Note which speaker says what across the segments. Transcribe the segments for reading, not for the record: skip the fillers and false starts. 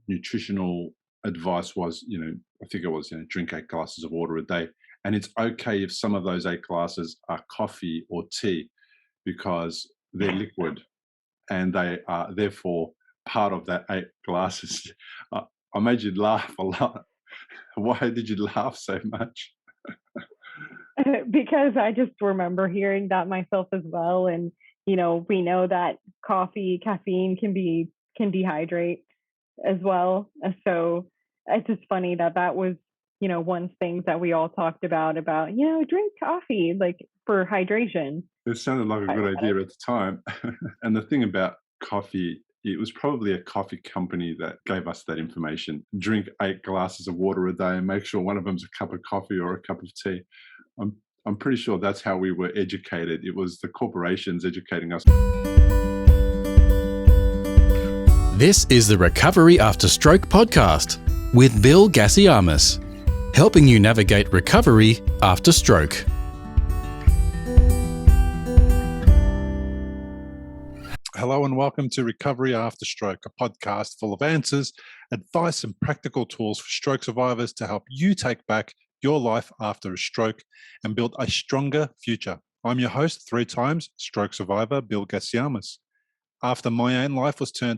Speaker 1: nutritional advice was, I think it was, drink 8 glasses of water a day. And it's okay if some of those 8 glasses are coffee or tea because they're liquid and they are therefore part of that 8 glasses. Uh, I made you laugh a lot. Why did you laugh so much?
Speaker 2: Because I just remember hearing that myself as well. And, we know that caffeine can dehydrate as well. So it's just funny that that was, one thing that we all talked about, drink coffee, like for hydration.
Speaker 1: It sounded like a
Speaker 2: I,
Speaker 1: good idea at the time. And the thing about coffee, it was probably a coffee company that gave us that information. Drink 8 glasses of water a day and make sure one of them's a cup of coffee or a cup of tea. I'm I'm pretty sure that's how we were educated. It was the corporations educating us.
Speaker 3: This is the Recovery After Stroke podcast with Bill Gassiamis, helping you navigate recovery after stroke.
Speaker 4: Hello and welcome to Recovery After Stroke, a podcast full of answers, advice and practical tools for stroke survivors to help you take back your life after a stroke and build a stronger future. I'm your host, 3 times stroke survivor, Bill Gassiamis. After my own life was turned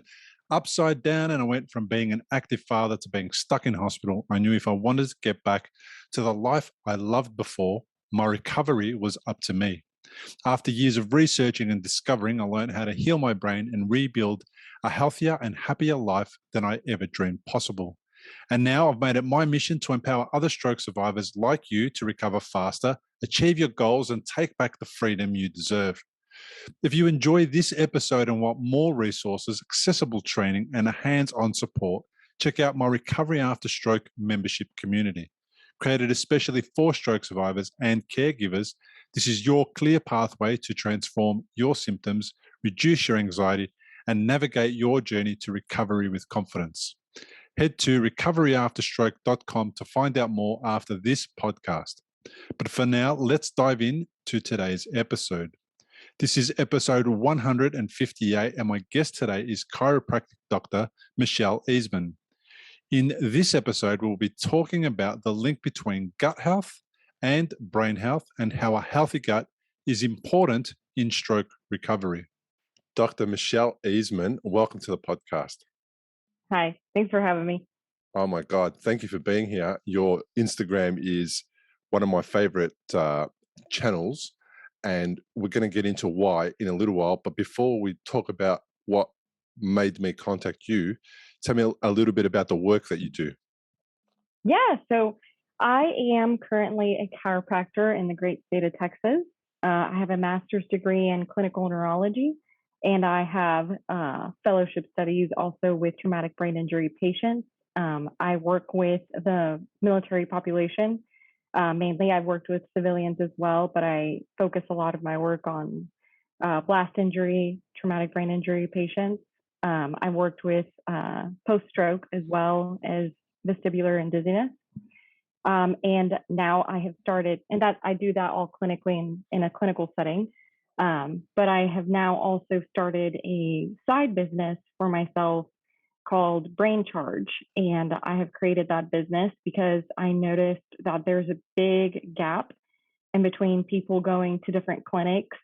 Speaker 4: upside down and I went from being an active father to being stuck in hospital, I knew if I wanted to get back to the life I loved before, my recovery was up to me. After years of researching and discovering, I learned how to heal my brain and rebuild a healthier and happier life than I ever dreamed possible. And now I've made it my mission to empower other stroke survivors like you to recover faster, achieve your goals, and take back the freedom you deserve. If you enjoy this episode and want more resources, accessible training, and a hands-on support, check out my Recovery After Stroke membership community. Created especially for stroke survivors and caregivers, this is your clear pathway to transform your symptoms, reduce your anxiety, and navigate your journey to recovery with confidence. Head to recoveryafterstroke.com to find out more after this podcast. But for now, let's dive in to today's episode. This is episode 158, and my guest today is chiropractic doctor Michelle Eisenmann. In this episode, we'll be talking about the link between gut health and brain health and how a healthy gut is important in stroke recovery. Dr. Michelle Eisenmann, welcome to the podcast.
Speaker 2: Hi, thanks for having me.
Speaker 4: Oh my God, thank you for being here. Your Instagram is one of my favorite channels, and we're going to get into why in a little while. But before we talk about what made me contact you, tell me a little bit about the work that you do.
Speaker 2: Yeah, so I am currently a chiropractor in the great state of Texas. I have a master's degree in clinical neurology, and I have fellowship studies also with traumatic brain injury patients. I work with the military population. Mainly, I've worked with civilians as well, but I focus a lot of my work on blast injury, traumatic brain injury patients. I worked with post-stroke as well as vestibular and dizziness. And now I have started, and that I do that all clinically in a clinical setting. But I have now also started a side business for myself called Brain Charge. And I have created that business because I noticed that there's a big gap in between people going to different clinics,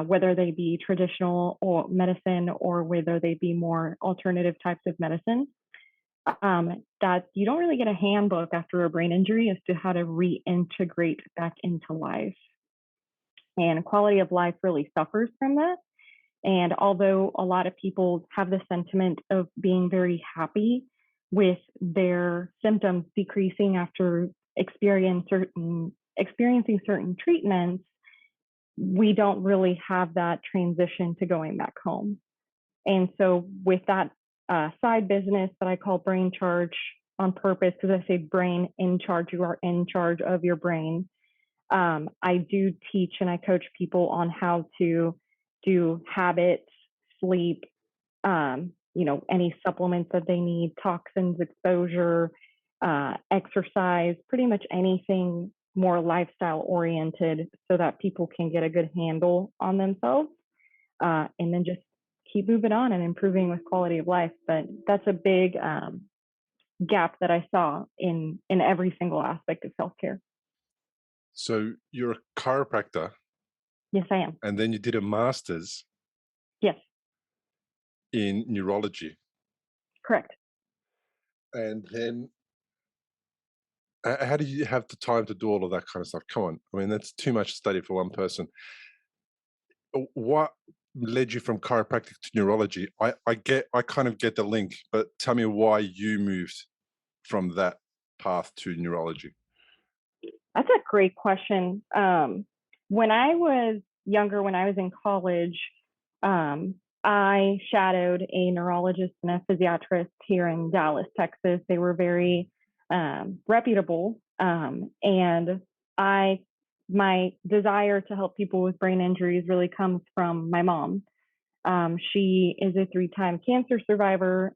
Speaker 2: whether they be traditional or medicine or whether they be more alternative types of medicine. That you don't really get a handbook after a brain injury as to how to reintegrate back into life. And quality of life really suffers from that. And although a lot of people have the sentiment of being very happy with their symptoms decreasing after experiencing certain treatments, we don't really have that transition to going back home. And so with that side business that I call Brain Charge on purpose, because I say brain in charge, you are in charge of your brain. I do teach and I coach people on how to do habits, sleep, any supplements that they need, toxins, exposure, exercise, pretty much anything more lifestyle oriented so that people can get a good handle on themselves and then just keep moving on and improving with quality of life. But that's a big gap that I saw in every single aspect of self-care.
Speaker 4: So you're a chiropractor,
Speaker 2: Yes, I am.
Speaker 4: and then you did a master's
Speaker 2: Yes,
Speaker 4: in neurology,
Speaker 2: correct.
Speaker 4: and then how do you have the time to do all of that kind of stuff? Come on, I mean that's too much study for one person. What led you from chiropractic to neurology? I kind of get the link, but tell me why you moved from that path to neurology.
Speaker 2: That's a great question. When I was younger, when I was in college, I shadowed a neurologist and a physiatrist here in Dallas, Texas. They were very reputable, and my desire to help people with brain injuries really comes from my mom. She is a 3-time cancer survivor.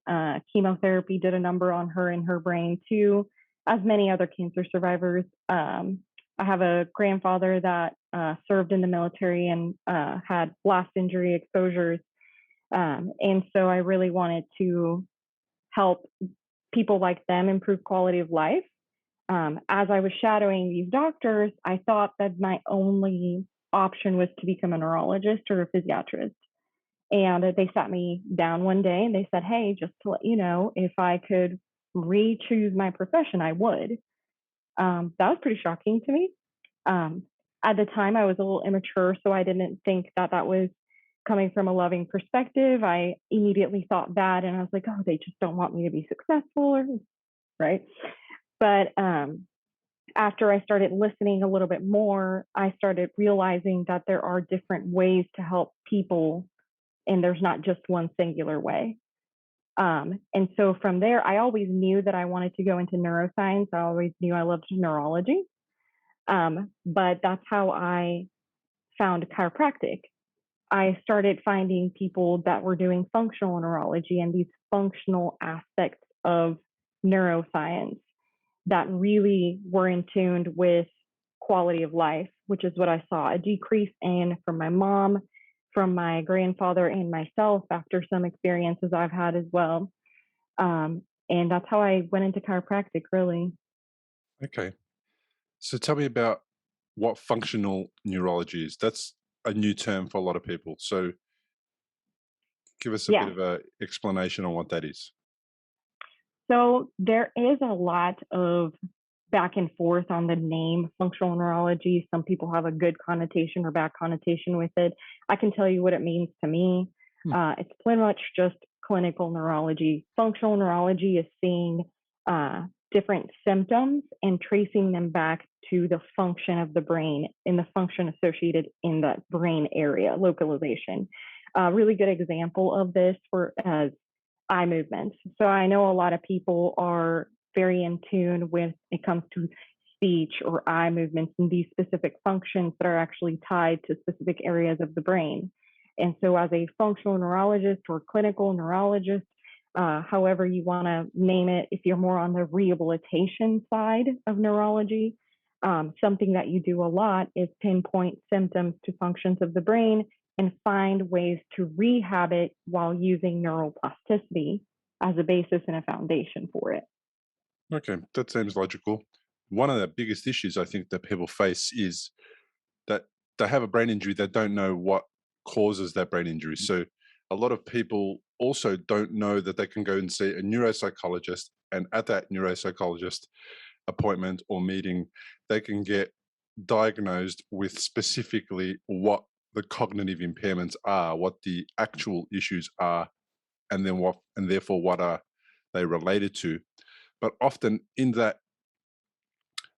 Speaker 2: Chemotherapy did a number on her and her brain too, as many other cancer survivors. I have a grandfather that served in the military and had blast injury exposures. And so I really wanted to help people like them improve quality of life. As I was shadowing these doctors, I thought that my only option was to become a neurologist or a physiatrist. And they sat me down one day and they said, "Hey, just to let you know, if I could re-choose my profession, I would." That was pretty shocking to me. Um, at the time, I was a little immature, so I didn't think that that was coming from a loving perspective. I immediately thought that, and I was like, "Oh, they just don't want me to be successful," right? But after I started listening a little bit more, I started realizing that there are different ways to help people, and there's not just one singular way. And so from there, I always knew that I wanted to go into neuroscience. I always knew I loved neurology. But that's how I found chiropractic. I started finding people that were doing functional neurology and these functional aspects of neuroscience that really were in tune with quality of life, which is what I saw a decrease in from my mom, from my grandfather, and myself after some experiences I've had as well. And that's how I went into chiropractic, really.
Speaker 4: Okay, so tell me about what functional neurology is. That's a new term for a lot of people. So give us a bit
Speaker 2: Yeah.
Speaker 4: of a explanation on what that is.
Speaker 2: So there is a lot of back and forth on the name functional neurology. Some people have a good connotation or bad connotation with it. I can tell you what it means to me. It's pretty much just clinical neurology. Functional neurology is seeing different symptoms and tracing them back to the function of the brain and the function associated in that brain area localization. A really good example of this for as eye movements. So I know a lot of people are very in tune when it comes to speech or eye movements and these specific functions that are actually tied to specific areas of the brain. And so as a functional neurologist or clinical neurologist, however you want to name it, if you're more on the rehabilitation side of neurology, something that you do a lot is pinpoint symptoms to functions of the brain and find ways to rehab it while using neuroplasticity as a basis and a foundation for it.
Speaker 4: Okay, that seems logical. One of the biggest issues I think that people face is that they have a brain injury, they don't know what causes that brain injury. So a lot of people also don't know that they can go and see a neuropsychologist, and at that neuropsychologist appointment or meeting, they can get diagnosed with specifically what the cognitive impairments are, what the actual issues are, and then what, and therefore what are they related to. But often in that,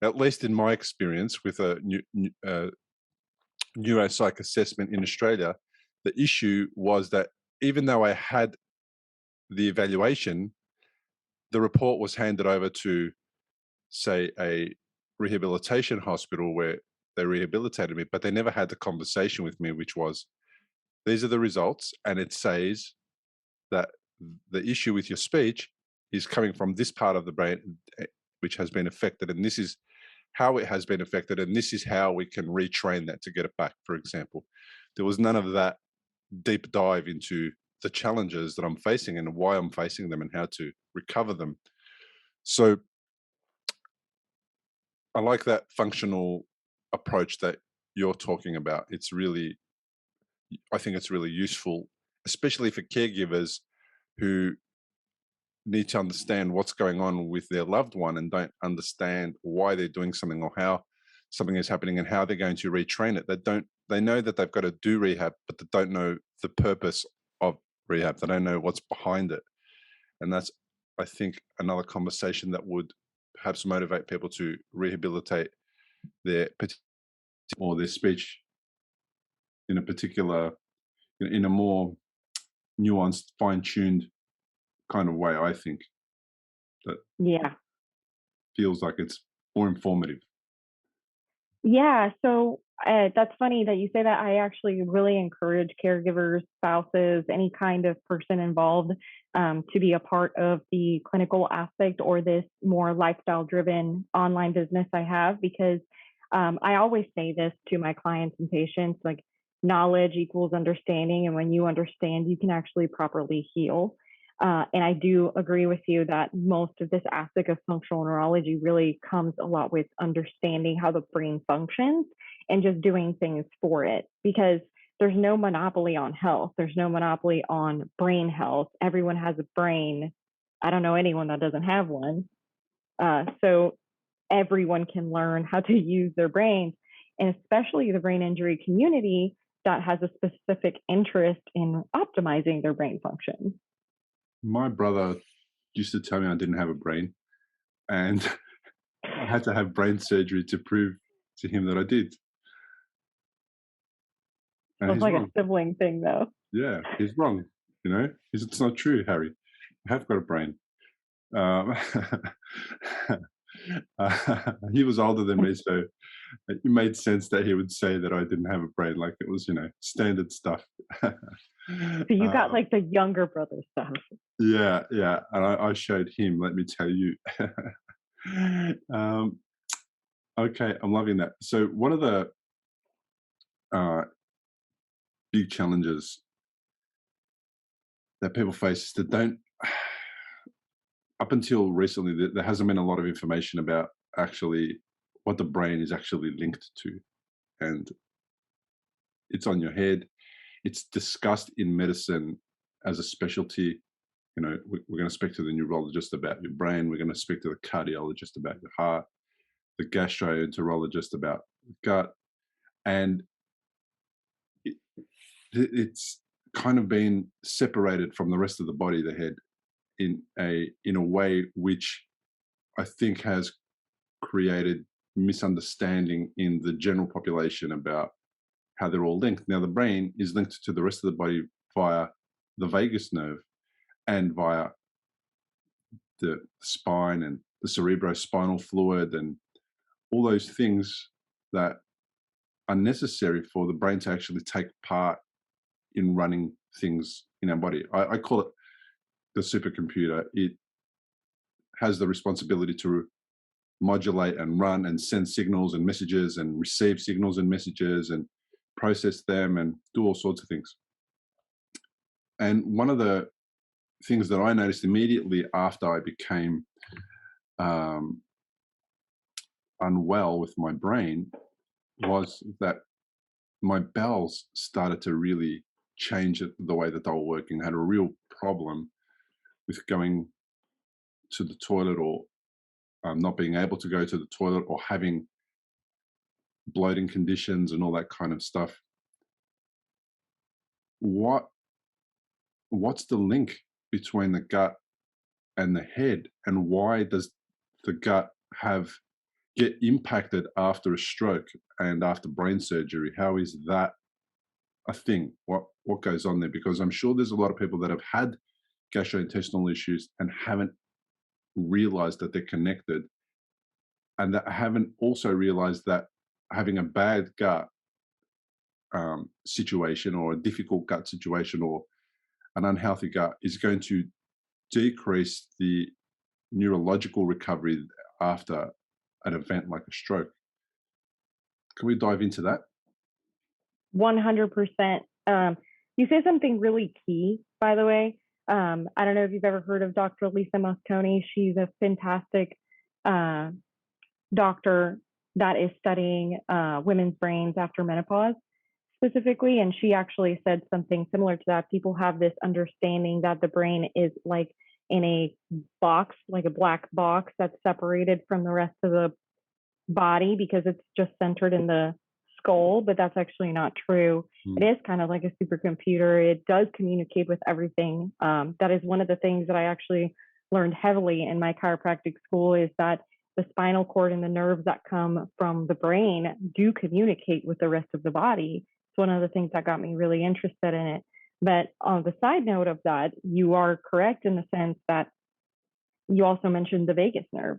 Speaker 4: at least in my experience with a neuropsych assessment in Australia, the issue was that even though I had the evaluation, the report was handed over to, say, a rehabilitation hospital where they rehabilitated me, but they never had the conversation with me, which was, these are the results, and it says that the issue with your speech is coming from this part of the brain which has been affected, and this is how it has been affected, and this is how we can retrain that to get it back, for example. There was none of that deep dive into the challenges that I'm facing and why I'm facing them and how to recover them. So I like that functional approach that you're talking about. I think it's really useful, especially for caregivers who need to understand what's going on with their loved one and don't understand why they're doing something or how something is happening and how they're going to retrain it. They know that they've got to do rehab, but they don't know the purpose of rehab. They don't know what's behind it. And that's, I think, another conversation that would perhaps motivate people to rehabilitate their or their speech in a particular, in a more nuanced, fine-tuned kind of way, I think, that
Speaker 2: Yeah.
Speaker 4: feels like it's more informative.
Speaker 2: Yeah. So that's funny that you say that. I actually really encourage caregivers, spouses, any kind of person involved to be a part of the clinical aspect or this more lifestyle driven online business I have, because I always say this to my clients and patients, like, knowledge equals understanding. And when you understand, you can actually properly heal. And I do agree with you that most of this aspect of functional neurology really comes a lot with understanding how the brain functions and just doing things for it, because there's no monopoly on health. There's no monopoly on brain health. Everyone has a brain. I don't know anyone that doesn't have one. So everyone can learn how to use their brains, and especially the brain injury community that has a specific interest in optimizing their brain function.
Speaker 1: My brother used to tell me I didn't have a brain, and I had to have brain surgery to prove to him that I did. And
Speaker 2: Sounds
Speaker 1: he's
Speaker 2: like
Speaker 1: wrong.
Speaker 2: a sibling thing, though.
Speaker 1: Yeah, he's wrong. It's not true, Harry. I have got a brain. Um, he was older than me, so it made sense that he would say that I didn't have a brain, like it was, standard stuff.
Speaker 2: So you got like the younger brother stuff.
Speaker 1: Yeah, yeah. And I showed him, let me tell you. um, okay, I'm loving that. So, one of the uh, big challenges that people face is that don't, up until recently, there hasn't been a lot of information about actually what the brain is actually linked to. And it's on your head. It's discussed in medicine as a specialty. We're going to speak to the neurologist about your brain. We're going to speak to the cardiologist about your heart, the gastroenterologist about the gut. And it's kind of been separated from the rest of the body, the head, in a way which I think has created misunderstanding in the general population about how they're all linked. Now, the brain is linked to the rest of the body via the vagus nerve and via the spine and the cerebrospinal fluid and all those things that are necessary for the brain to actually take part in running things in our body. I call it the supercomputer. It has the responsibility to modulate and run and send signals and messages and receive signals and messages and process them and do all sorts of things. And one of the things that I noticed immediately after I became unwell with my brain was that my bowels started to really change the way that they were working. I had a real problem with going to the toilet or not being able to go to the toilet or having bloating conditions and all that kind of stuff. What's the link between the gut and the head, and why does the gut get impacted after a stroke and after brain surgery? How is that a thing? What goes on there? Because I'm sure there's a lot of people that have had gastrointestinal issues and haven't realized that they're connected, and that haven't also realized that having a bad gut situation or a difficult gut situation or an unhealthy gut is going to decrease the neurological recovery after an event like a stroke. Can we dive into that?
Speaker 2: 100%. You say something really key, by the way. I don't know if you've ever heard of Dr. Lisa Mosconi. She's a fantastic doctor that is studying women's brains after menopause specifically. And she actually said something similar to that. People have this understanding that the brain is like in a box, like a black box that's separated from the rest of the body because it's just centered in the skull, but that's actually not true. It is kind of like a supercomputer. It does communicate with everything. That is one of the things that I actually learned heavily in my chiropractic school, is that the spinal cord and the nerves that come from the brain do communicate with the rest of the body. It's one of the things that got me really interested in it. But on the side note of that, you are correct in the sense that you also mentioned the vagus nerve.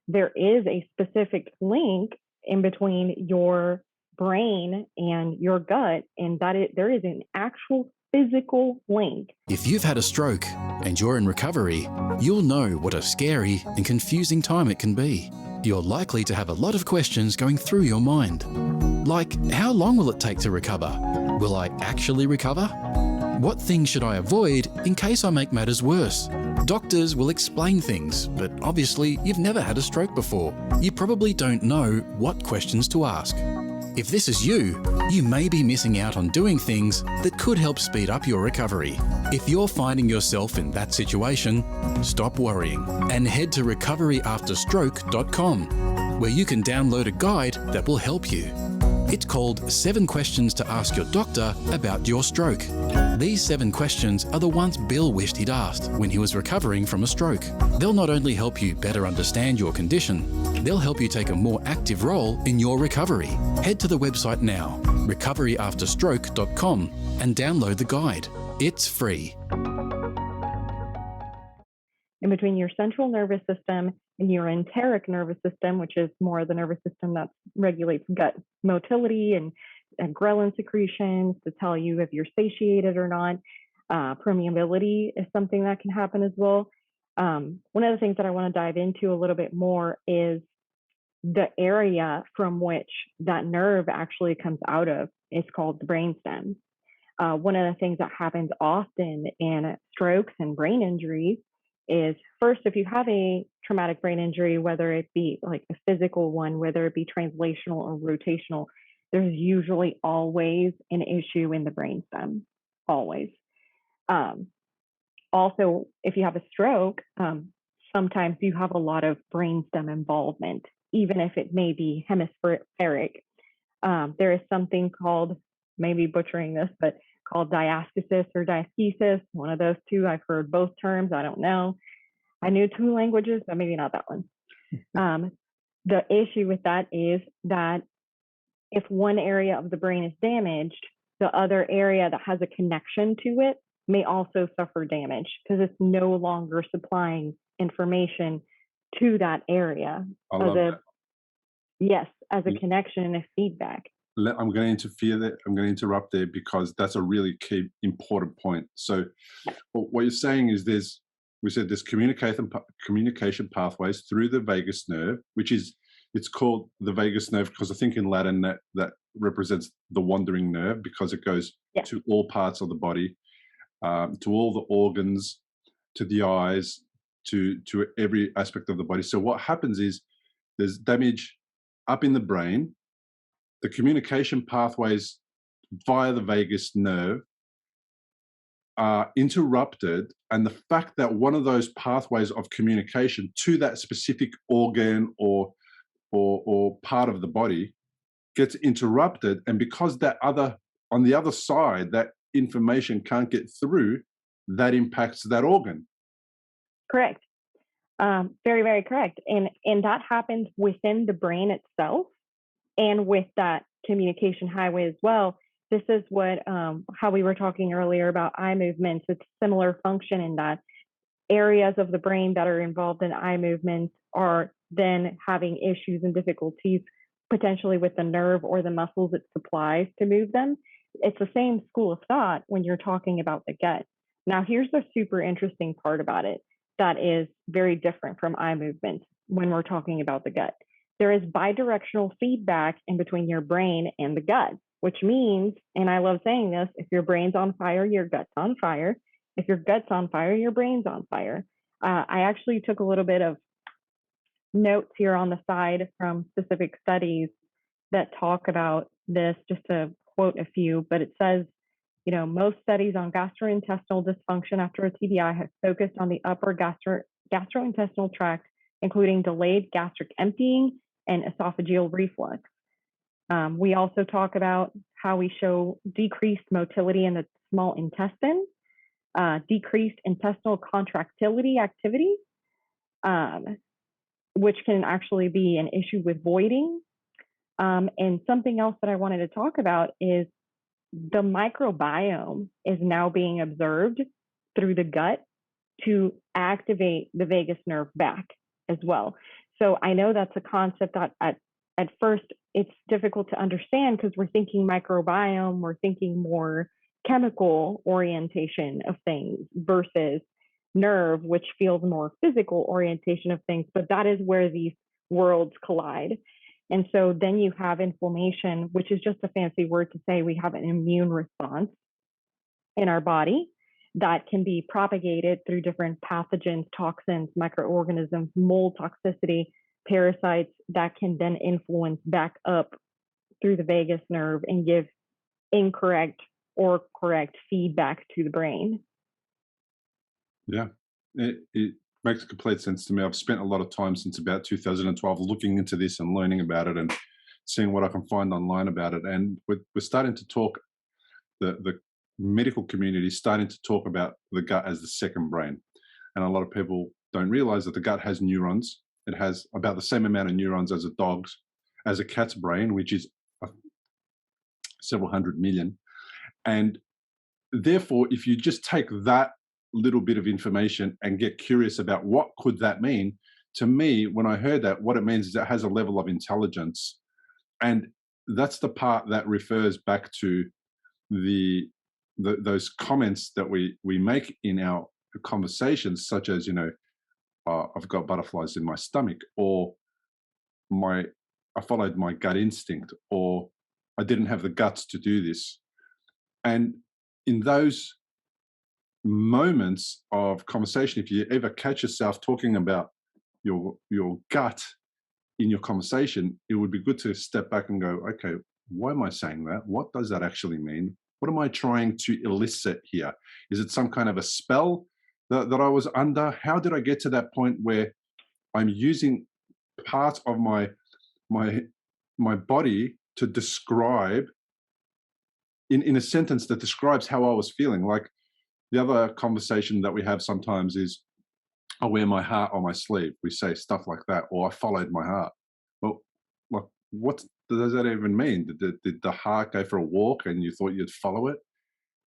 Speaker 2: There is a specific link in between your brain and your gut, and there is an actual physical link.
Speaker 3: If you've had a stroke and you're in recovery, you'll know what a scary and confusing time it can be. You're likely to have a lot of questions going through your mind. Like, how long will it take to recover? Will I actually recover? What things should I avoid in case I make matters worse? Doctors will explain things, but obviously you've never had a stroke before. You probably don't know what questions to ask. If this is you, you may be missing out on doing things that could help speed up your recovery. If you're finding yourself in that situation, stop worrying and head to recoveryafterstroke.com, where you can download a guide that will help you. It's called 7 Questions to Ask Your Doctor About Your Stroke. These 7 questions are the ones Bill wished he'd asked when he was recovering from a stroke. They'll not only help you better understand your condition, they'll help you take a more active role in your recovery. Head to the website now, recoveryafterstroke.com, and download the guide. It's free.
Speaker 2: In between your central nervous system and your enteric nervous system, which is more the nervous system that regulates gut motility and ghrelin secretions to tell you if you're satiated or not. Permeability is something that can happen as well. One of the things that I want to dive into a little bit more is the area from which that nerve actually comes out of. Is called the brainstem. One of the things that happens often in strokes and brain injuries is, first, if you have a traumatic brain injury, whether it be like a physical one, whether it be translational or rotational, there's usually always an issue in the brainstem, always. Also, if you have a stroke, sometimes you have a lot of brainstem involvement, even if it may be hemispheric. There is something called, maybe butchering this, but called diastasis or diathesis, one of those two. I've heard both terms. I don't know. I knew 2 languages, but maybe not that one. The issue with that is that if one area of the brain is damaged, the other area that has a connection to it may also suffer damage because it's no longer supplying information to that area.
Speaker 1: I love that.
Speaker 2: Yes, as a connection and a feedback.
Speaker 1: I'm going to interfere there. I'm going to interrupt there because that's a really key, important point. So what you're saying is there's communication pathways through the vagus nerve, it's called the vagus nerve because I think in Latin that represents the wandering nerve because it goes to all parts of the body, to all the organs, to the eyes, to every aspect of the body. So what happens is there's damage up in the brain. The communication pathways via the vagus nerve are interrupted, and the fact that one of those pathways of communication to that specific organ or part of the body gets interrupted, and because on the other side, that information can't get through, that impacts that organ.
Speaker 2: Correct. Very, very correct. And that happens within the brain itself. And with that communication highway as well, this is what how we were talking earlier about eye movements. It's similar function in that areas of the brain that are involved in eye movements are then having issues and difficulties potentially with the nerve or the muscles it supplies to move them. It's the same school of thought when you're talking about the gut. Now, here's the super interesting part about it that is very different from eye movement when we're talking about the gut. There is bidirectional feedback in between your brain and the gut, which means, and I love saying this, if your brain's on fire, your gut's on fire. if your gut's on fire, your brain's on fire. I actually took a little bit of notes here on the side from specific studies that talk about this, just to quote a few, but it says, most studies on gastrointestinal dysfunction after a TBI have focused on the upper gastrointestinal tract, including delayed gastric emptying and esophageal reflux. We also talk about how we show decreased motility in the small intestine, decreased intestinal contractility activity, which can actually be an issue with voiding. And something else that I wanted to talk about is the microbiome is now being observed through the gut to activate the vagus nerve back as well. So I know that's a concept that at first it's difficult to understand because we're thinking microbiome, we're thinking more chemical orientation of things versus nerve, which feels more physical orientation of things. But that is where these worlds collide. And so then you have inflammation, which is just a fancy word to say we have an immune response in our body that can be propagated through different pathogens, toxins, microorganisms, mold toxicity, parasites that can then influence back up through the vagus nerve and give incorrect or correct feedback to the brain.
Speaker 1: Yeah, it makes complete sense to me. I've spent a lot of time since about 2012 looking into this and learning about it and seeing what I can find online about it. And we're starting to talk, the medical community is starting to talk about the gut as the second brain. And a lot of people don't realize that the gut has neurons. It has about the same amount of neurons as a cat's brain, which is several hundred million. And therefore, if you just take that little bit of information and get curious about what could that mean, to me, when I heard that, what it means is it has a level of intelligence. And that's the part that refers back to those comments that we make in our conversations, such as, I've got butterflies in my stomach, or I followed my gut instinct, or I didn't have the guts to do this. And in those moments of conversation, if you ever catch yourself talking about your gut in your conversation, it would be good to step back and go, okay, why am I saying that? What does that actually mean? What am I trying to elicit here? Is it some kind of a spell that I was under? How did I get to that point where I'm using parts of my body to describe in a sentence that describes how I was feeling? Like, the other conversation that we have sometimes is, I wear my heart on my sleeve. We say stuff like that, or I followed my heart. Well, what does that even mean? Did the heart go for a walk and you thought you'd follow it?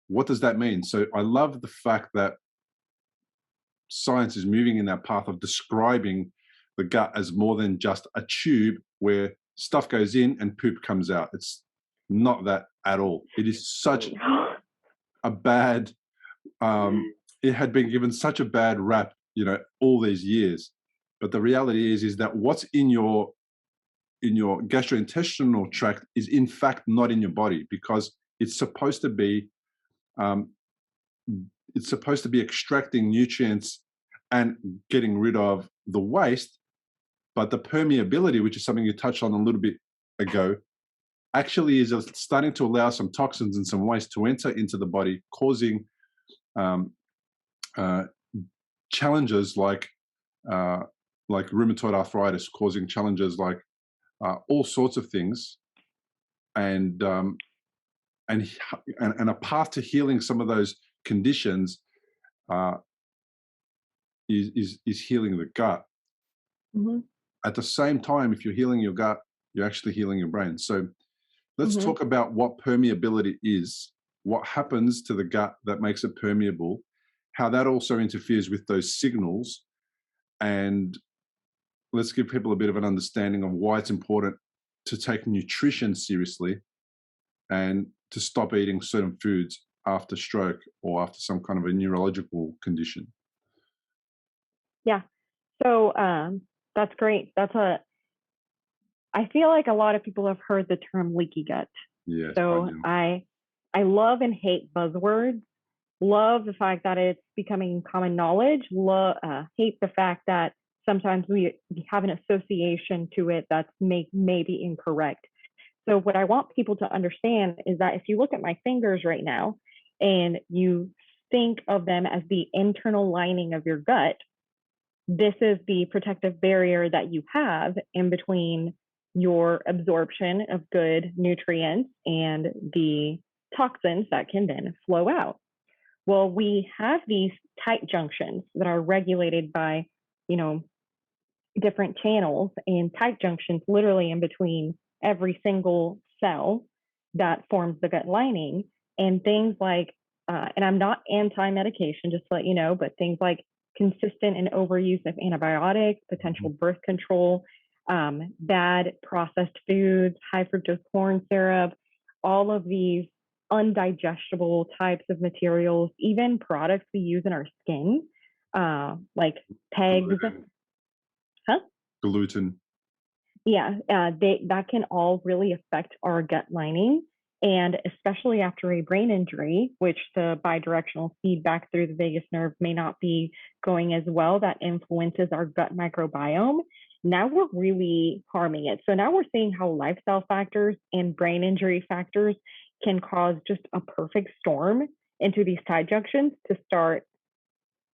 Speaker 1: What does that mean? So I love the fact that science is moving in that path of describing the gut as more than just a tube where stuff goes in and poop comes out. It's not that at all. It is such a bad, it had been given such a bad rap, all these years. But the reality is that what's in your gastrointestinal tract is in fact not in your body, because it's supposed to be extracting nutrients and getting rid of the waste. But the permeability, which is something you touched on a little bit ago, actually is starting to allow some toxins and some waste to enter into the body, causing challenges like rheumatoid arthritis, causing challenges like all sorts of things, and a path to healing some of those conditions is healing the gut.
Speaker 2: Mm-hmm.
Speaker 1: At the same time, if you're healing your gut, you're actually healing your brain. So let's talk about what permeability is, what happens to the gut that makes it permeable, how that also interferes with those signals, and let's give people a bit of an understanding of why it's important to take nutrition seriously and to stop eating certain foods after stroke or after some kind of a neurological condition.
Speaker 2: Yeah. So that's great. I feel like a lot of people have heard the term leaky gut.
Speaker 1: Yes.
Speaker 2: So I love and hate buzzwords love the fact that it's becoming common knowledge, hate the fact that sometimes we have an association to it that's maybe incorrect. So what I want people to understand is that if you look at my fingers right now and you think of them as the internal lining of your gut, this is the protective barrier that you have in between your absorption of good nutrients and the toxins that can then flow out. Well, we have these tight junctions that are regulated by, you know, different channels, and tight junctions literally in between every single cell that forms the gut lining. And things like, and I'm not anti-medication, just to let you know, but things like consistent and overuse of antibiotics, potential birth control, bad processed foods, high fructose corn syrup, all of these undigestible types of materials, even products we use in our skin, like pegs.
Speaker 1: Gluten.
Speaker 2: Huh?
Speaker 1: Gluten.
Speaker 2: Yeah, that can all really affect our gut lining. And especially after a brain injury, which the bidirectional feedback through the vagus nerve may not be going as well, that influences our gut microbiome. Now we're really harming it. So now we're seeing how lifestyle factors and brain injury factors can cause just a perfect storm into these tight junctions to start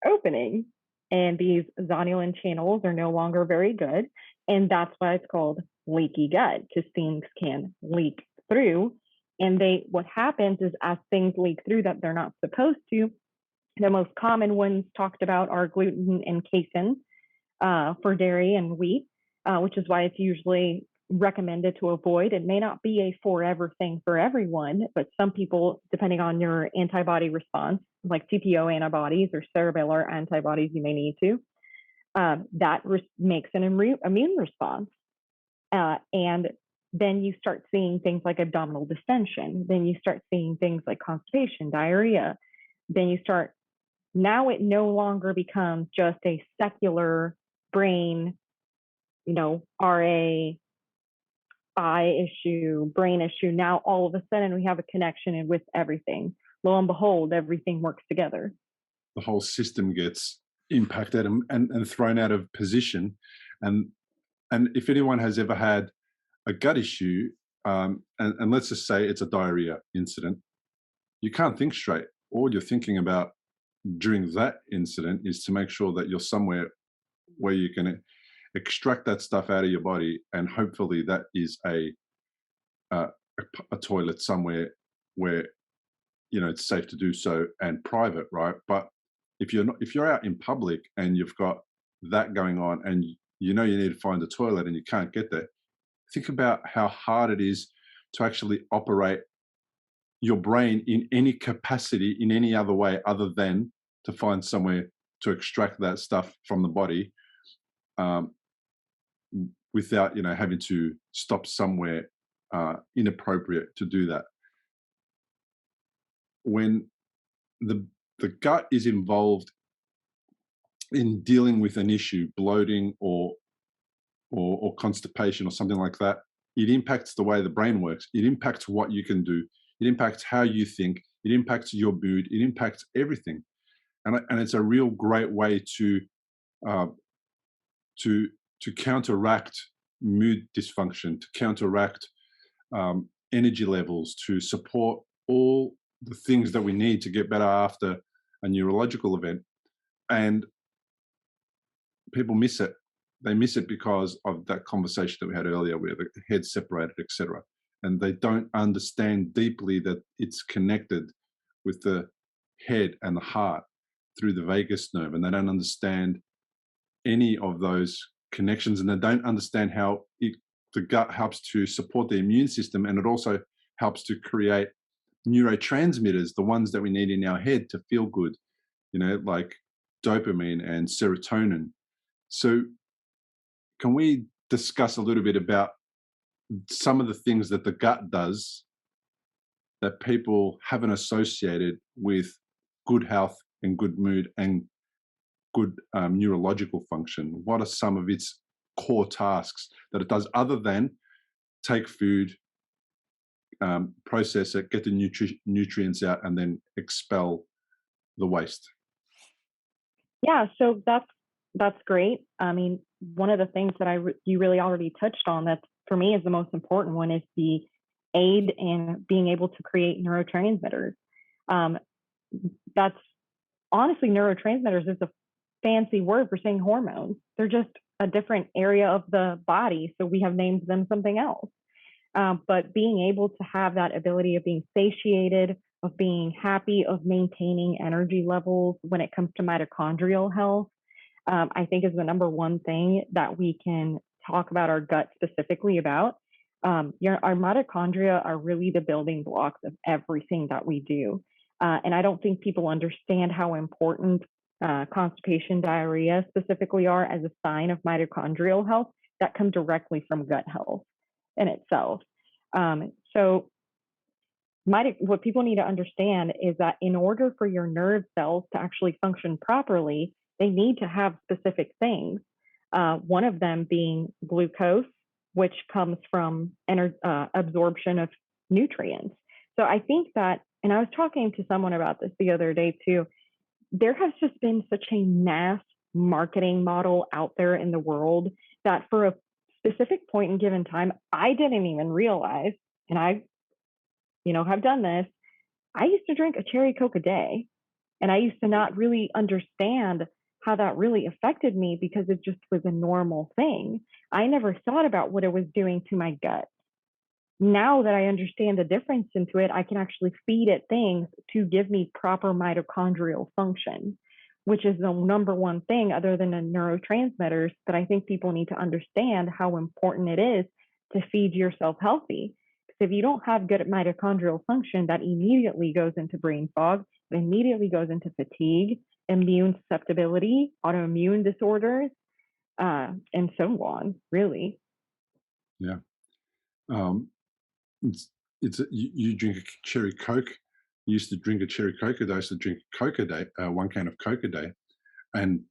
Speaker 2: opening. And these zonulin channels are no longer very good. And that's why it's called leaky gut, because things can leak through. And what happens is as things leak through that they're not supposed to, the most common ones talked about are gluten and casein for dairy and wheat, which is why it's usually recommended to avoid. It may not be a forever thing for everyone, but some people, depending on your antibody response, like TPO antibodies or cerebellar antibodies, you may need to, that makes an immune response. And then you start seeing things like abdominal distension. Then you start seeing things like constipation, diarrhea. Then now it no longer becomes just a secular brain, RA, eye issue, brain issue. Now all of a sudden we have a connection with everything. Lo and behold, everything works together.
Speaker 1: The whole system gets impacted and thrown out of position. And if anyone has ever had a gut issue, and let's just say it's a diarrhea incident, you can't think straight. All you're thinking about during that incident is to make sure that you're somewhere where you can extract that stuff out of your body, and hopefully that is a toilet somewhere where it's safe to do so and private, right? But if you're out in public and you've got that going on, and you need to find a toilet and you can't get there, think about how hard it is to actually operate your brain in any capacity, in any other way other than to find somewhere to extract that stuff from the body, without having to stop somewhere inappropriate to do that. When the gut is involved in dealing with an issue, bloating or constipation or something like that, it impacts the way the brain works. It impacts what you can do. It impacts how you think. It impacts your mood. It impacts everything. And it's a real great way to counteract mood dysfunction, to counteract energy levels, to support all the things that we need to get better after a neurological event. And people miss it. They miss it because of that conversation that we had earlier where the head's separated, etc. And they don't understand deeply that it's connected with the head and the heart through the vagus nerve. And they don't understand any of those connections, and they don't understand how the gut helps to support the immune system, and it also helps to create neurotransmitters, the ones that we need in our head to feel good, like dopamine and serotonin. So can we discuss a little bit about some of the things that the gut does that people haven't associated with good health and good mood and good neurological function? What are some of its core tasks that it does other than take food, process it, get the nutrients out, and then expel the waste?
Speaker 2: Yeah, so that's great. I mean, one of the things that you really already touched on that for me is the most important one is the aid in being able to create neurotransmitters. Um, that's honestly, neurotransmitters is a fancy word for saying hormones. They're just a different area of the body, so we have named them something else. But being able to have that ability of being satiated, of being happy, of maintaining energy levels when it comes to mitochondrial health, I think is the number one thing that we can talk about our gut specifically about. Our mitochondria are really the building blocks of everything that we do. And I don't think people understand how important constipation, diarrhea specifically are as a sign of mitochondrial health that come directly from gut health in itself. So what people need to understand is that in order for your nerve cells to actually function properly, they need to have specific things. One of them being glucose, which comes from absorption of nutrients. So I think that, and I was talking to someone about this the other day too, there has just been such a mass marketing model out there in the world that for a specific point in given time, I didn't even realize, and I, have done this. I used to drink a cherry Coke a day, and I used to not really understand how that really affected me because it just was a normal thing. I never thought about what it was doing to my gut. Now that I understand the difference into it, I can actually feed it things to give me proper mitochondrial function, which is the number one thing other than the neurotransmitters that I think people need to understand how important it is to feed yourself healthy. Because if you don't have good mitochondrial function, that immediately goes into brain fog, it immediately goes into fatigue, immune susceptibility, autoimmune disorders, and so on, really.
Speaker 1: Yeah. You drink a cherry Coke. You used to drink a cherry Coke a day. I used to drink Coke a day, 1 can of Coke a day, and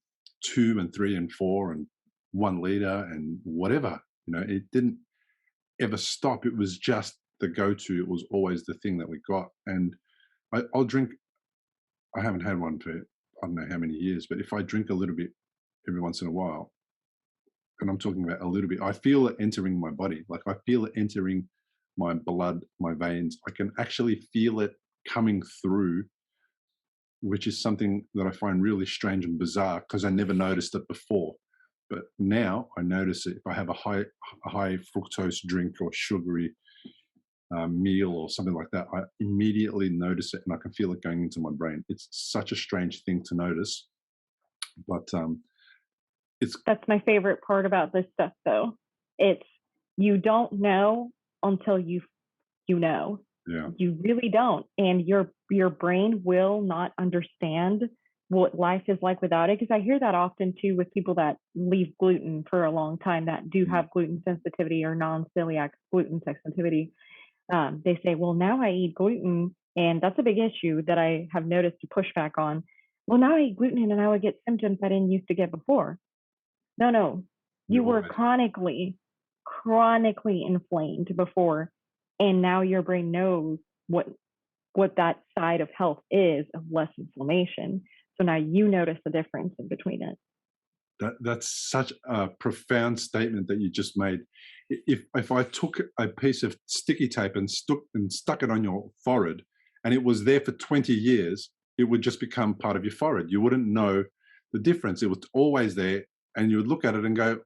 Speaker 1: 2 and 3 and 4 and 1 liter and whatever. It didn't ever stop. It was just the go-to. It was always the thing that we got. And I'll drink. I haven't had one for I don't know how many years, but if I drink a little bit every once in a while, and I'm talking about a little bit, I feel it entering my body. Like I feel it entering my blood, my veins. I can actually feel it coming through, which is something that I find really strange and bizarre because I never noticed it before. But now I notice it if I have a high fructose drink or sugary meal or something like that. I immediately notice it and I can feel it going into my brain. It's such a strange thing to notice, but
Speaker 2: that's my favorite part about this stuff, though. It's you don't know until you know.
Speaker 1: Yeah.
Speaker 2: You really don't, and your brain will not understand what life is like without it. Because I hear that often too with people that leave gluten for a long time that do have gluten sensitivity or non-celiac gluten sensitivity. They say, "Well, now I eat gluten, and that's a big issue that I have noticed a pushback on. Well, now I eat gluten, and I would get symptoms I didn't used to get before." No, you were chronically inflamed before, and now your brain knows what that side of health is of less inflammation. So now you notice the difference in between it.
Speaker 1: That's such a profound statement that you just made. If I took a piece of sticky tape and stuck it on your forehead, and it was there for 20 years, it would just become part of your forehead. You wouldn't know the difference. It was always there, and you would look at it and go,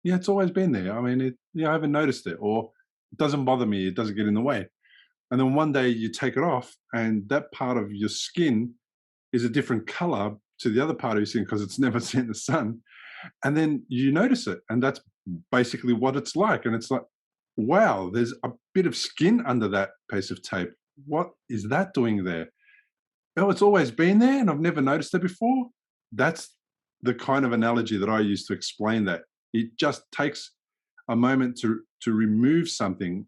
Speaker 1: "Yeah, it's always been there. I mean, I haven't noticed it, or it doesn't bother me. It doesn't get in the way." And then one day you take it off, and that part of your skin is a different color to the other part of your skin because it's never seen the sun. And then you notice it, and that's basically what it's like. And it's like, wow, there's a bit of skin under that piece of tape. What is that doing there? Oh, it's always been there, and I've never noticed it before. That's the kind of analogy that I use to explain that. It just takes a moment to remove something,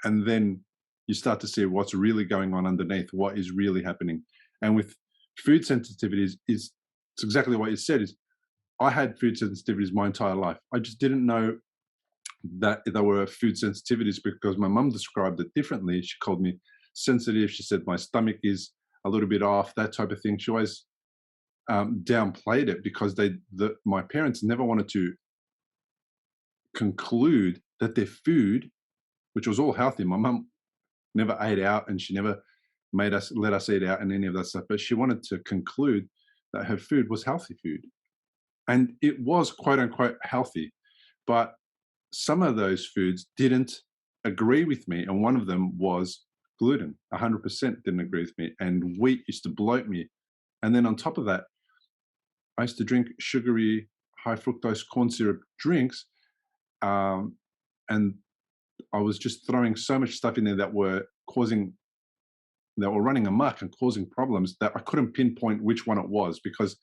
Speaker 1: and then you start to see what's really going on underneath, what is really happening. And with food sensitivities, it's exactly what you said. Is I had food sensitivities my entire life. I just didn't know that there were food sensitivities because my mum described it differently. She called me sensitive. She said my stomach is a little bit off, that type of thing. She always downplayed it because my parents never wanted to conclude that their food, which was all healthy. My mum never ate out, and she never let us eat out and any of that stuff. But she wanted to conclude that her food was healthy food, and it was quote unquote healthy. But some of those foods didn't agree with me, and one of them was gluten. 100% didn't agree with me, and wheat used to bloat me. And then on top of that, I used to drink sugary, high fructose corn syrup drinks, and I was just throwing so much stuff in there that were running amok and causing problems that I couldn't pinpoint which one it was, because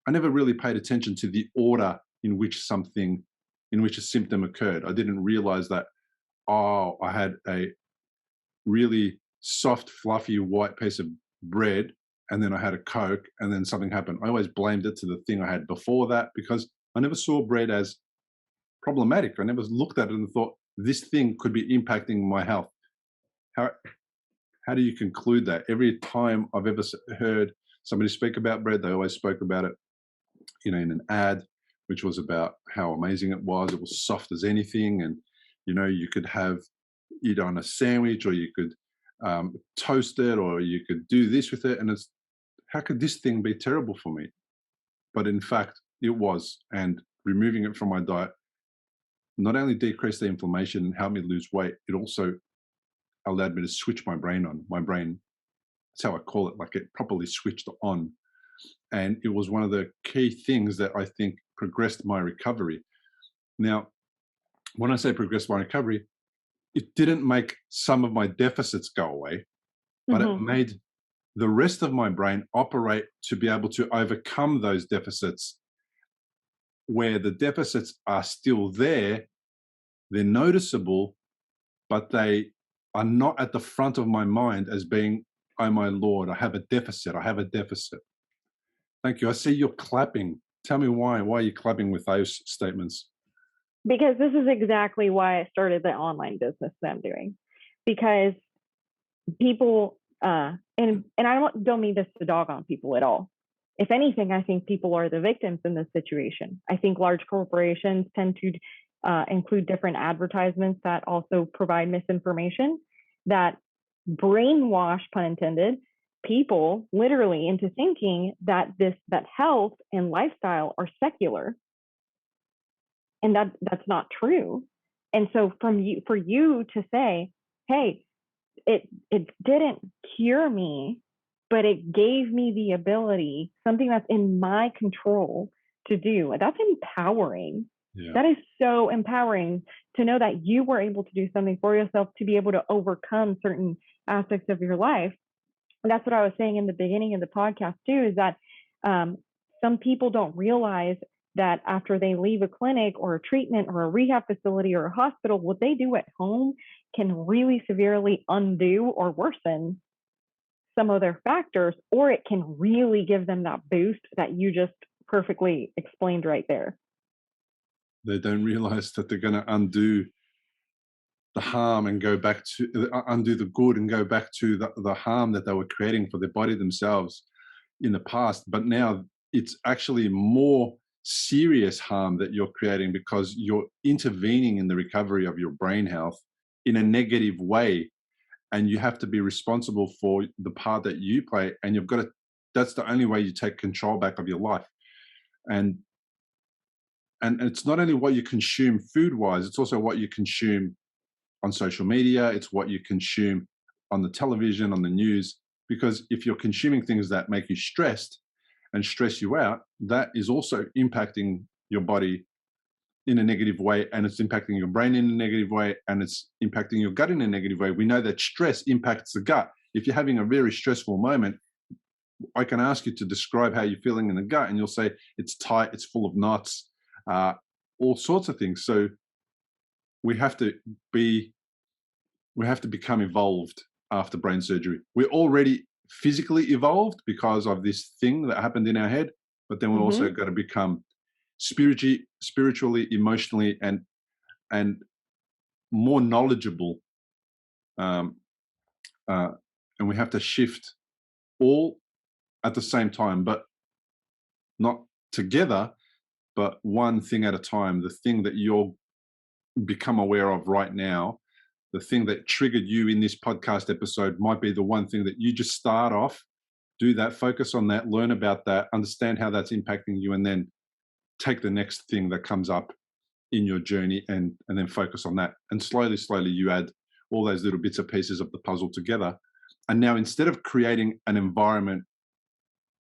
Speaker 1: I never really paid attention to the order in which a symptom occurred. I didn't realize that, oh, I had a really soft, fluffy white piece of bread, and then I had a Coke, and then something happened. I always blamed it to the thing I had before that, because I never saw bread as problematic. I never looked at it and thought, this thing could be impacting my health. How do you conclude that? Every time I've ever heard somebody speak about bread, they always spoke about it, in an ad, which was about how amazing it was. It was soft as anything, and you could have it on a sandwich, or you could toast it, or you could do this with it. And it's, how could this thing be terrible for me? But in fact, it was. And removing it from my diet not only decreased the inflammation and helped me lose weight, it also allowed me to switch my brain on. My brain, that's how I call it, like it properly switched on. And it was one of the key things that I think progressed my recovery. Now, when I say progressed my recovery, it didn't make some of my deficits go away, but it made the rest of my brain operate to be able to overcome those deficits. Where the deficits are still there, they're noticeable, but they are not at the front of my mind as being, oh my Lord, I have a deficit. I have a deficit. Thank you. I see you're clapping. Tell me why. Why are you clapping with those statements?
Speaker 2: Because this is exactly why I started the online business that I'm doing. Because people, and I don't mean this to dog on people at all. If anything, I think people are the victims in this situation. I think large corporations tend to include different advertisements that also provide misinformation, that brainwash, pun intended, people literally into thinking that health and lifestyle are secular, and that's not true. And so for you to say, hey, it didn't cure me, but it gave me the ability, something that's in my control to do, that's empowering. Yeah. That is so empowering to know that you were able to do something for yourself, to be able to overcome certain aspects of your life. And that's what I was saying in the beginning of the podcast too, is that some people don't realize that after they leave a clinic or a treatment or a rehab facility or a hospital, what they do at home can really severely undo or worsen some of their factors, or it can really give them that boost that you just perfectly explained right there.
Speaker 1: They don't realize that they're going to undo the harm and go back to undo the good and go back to the harm that they were creating for their body themselves in the past. But now it's actually more serious harm that you're creating, because you're intervening in the recovery of your brain health in a negative way, and you have to be responsible for the part that you play, and you've got to, that's the only way you take control back of your life. And it's not only what you consume food wise, it's also what you consume on social media. It's what you consume on the television, on the news, because if you're consuming things that make you stressed and stress you out, that is also impacting your body in a negative way, and it's impacting your brain in a negative way, and it's impacting your gut in a negative way. We know that stress impacts the gut. If you're having a very stressful moment, I can ask you to describe how you're feeling in the gut, and you'll say it's tight, it's full of knots, all sorts of things. So we have to become evolved after brain surgery. We're already physically evolved because of this thing that happened in our head, but then we've also got to become spiritually, emotionally, and more knowledgeable. And we have to shift all at the same time, but not together, but one thing at a time. The thing that you'll become aware of right now, the thing that triggered you in this podcast episode might be the one thing that you just start off, do that, focus on that, learn about that, understand how that's impacting you, and then take the next thing that comes up in your journey and then focus on that. And slowly, slowly you add all those little bits and pieces of the puzzle together. And now instead of creating an environment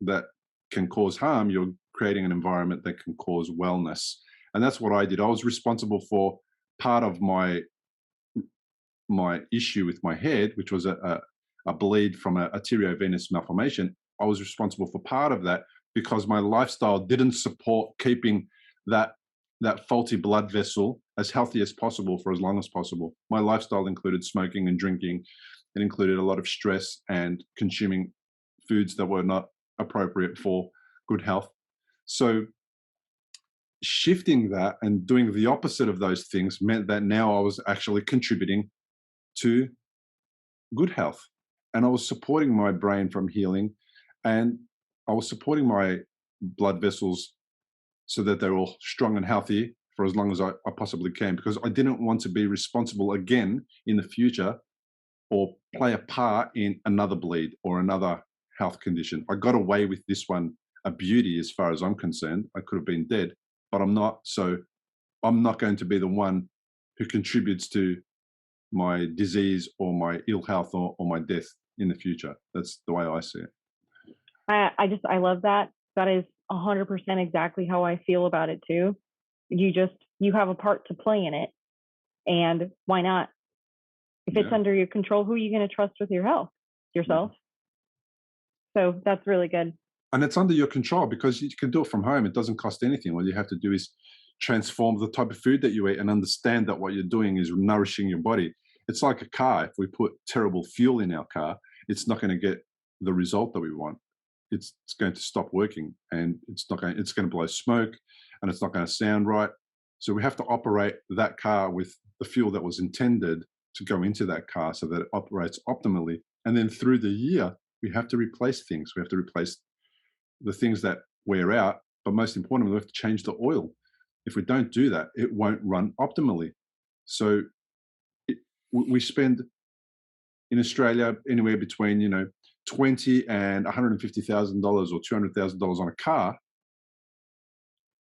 Speaker 1: that can cause harm, you're creating an environment that can cause wellness. And that's what I did. I was responsible for part of my issue with my head, which was a bleed from a arteriovenous malformation. I was responsible for part of that because my lifestyle didn't support keeping that faulty blood vessel as healthy as possible for as long as possible. My lifestyle included smoking and drinking. It included a lot of stress and consuming foods that were not appropriate for good health. So shifting that and doing the opposite of those things meant that now I was actually contributing to good health. And I was supporting my brain from healing, and I was supporting my blood vessels so that they're all strong and healthy for as long as I possibly can, because I didn't want to be responsible again in the future or play a part in another bleed or another health condition. I got away with this one, a beauty as far as I'm concerned. I could have been dead, but I'm not. So I'm not going to be the one who contributes to my disease or my ill health or my death in the future. That's the way I see it.
Speaker 2: I love that. That is 100% exactly how I feel about it too. You have a part to play in it, and why not? If it's under your control, who are you going to trust with your health? Yourself. So that's really good.
Speaker 1: And it's under your control because you can do it from home. It doesn't cost anything. All you have to do is transform the type of food that you eat and understand that what you're doing is nourishing your body. It's like a car. If we put terrible fuel in our car, it's not going to get the result that we want. It's going to stop working, and it's going to blow smoke, and it's not going to sound right. So we have to operate that car with the fuel that was intended to go into that car so that it operates optimally. And then through the year, we have to replace things. We have to replace the things that wear out, but most importantly, we have to change the oil. If we don't do that, it won't run optimally. So we spend in Australia anywhere between $20,000 and $150,000 or $200,000 on a car,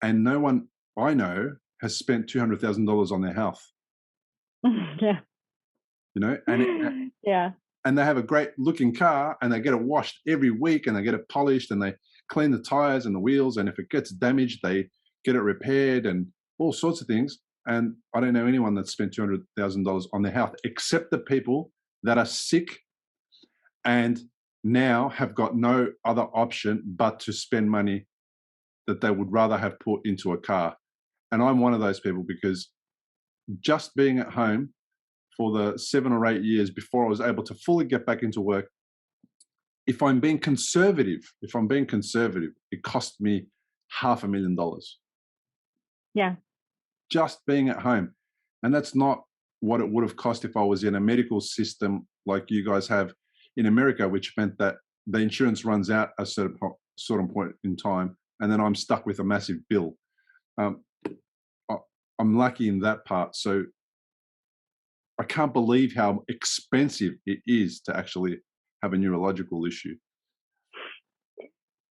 Speaker 1: and no one I know has spent $200,000 on their health.
Speaker 2: Yeah.
Speaker 1: And
Speaker 2: yeah.
Speaker 1: And they have a great looking car, and they get it washed every week, and they get it polished, and they clean the tires and the wheels, and if it gets damaged, they get it repaired and all sorts of things. And I don't know anyone that's spent $200,000 on their health, except the people that are sick and now have got no other option but to spend money that they would rather have put into a car. And I'm one of those people, because just being at home for the 7 or 8 years before I was able to fully get back into work, if I'm being conservative, it cost me $500,000.
Speaker 2: Yeah.
Speaker 1: Just being at home. And that's not what it would have cost if I was in a medical system like you guys have in America, which meant that the insurance runs out a certain point in time, and then I'm stuck with a massive bill. I'm lucky in that part. So I can't believe how expensive it is to actually have a neurological issue.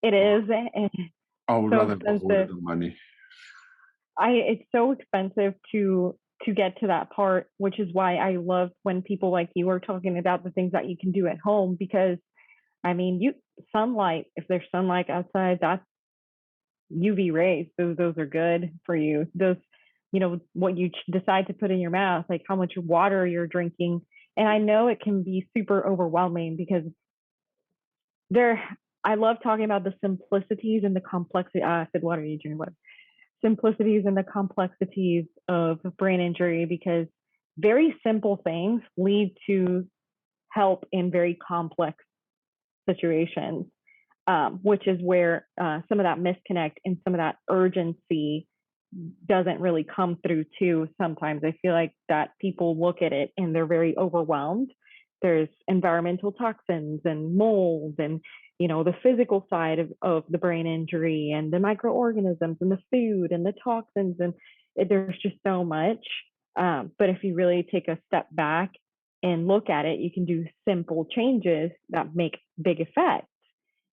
Speaker 2: It is.
Speaker 1: I would
Speaker 2: so
Speaker 1: rather
Speaker 2: expensive.
Speaker 1: avoid the money.
Speaker 2: It's so expensive to get to that part, which is why I love when people like you are talking about the things that you can do at home, because I mean, sunlight, if there's sunlight outside, that's UV rays. Those are good for you. Those, what you decide to put in your mouth, like how much water you're drinking. And I know it can be super overwhelming because I love talking about the simplicities and the complexity. I said, what are you doing? What? Simplicities and the complexities of brain injury, because very simple things lead to help in very complex situations, which is where some of that misconnect and some of that urgency doesn't really come through too. Sometimes I feel like that people look at it and they're very overwhelmed, There's environmental toxins and mold and, the physical side of the brain injury and the microorganisms and the food and the toxins. And there's just so much. But if you really take a step back and look at it, you can do simple changes that make big effects.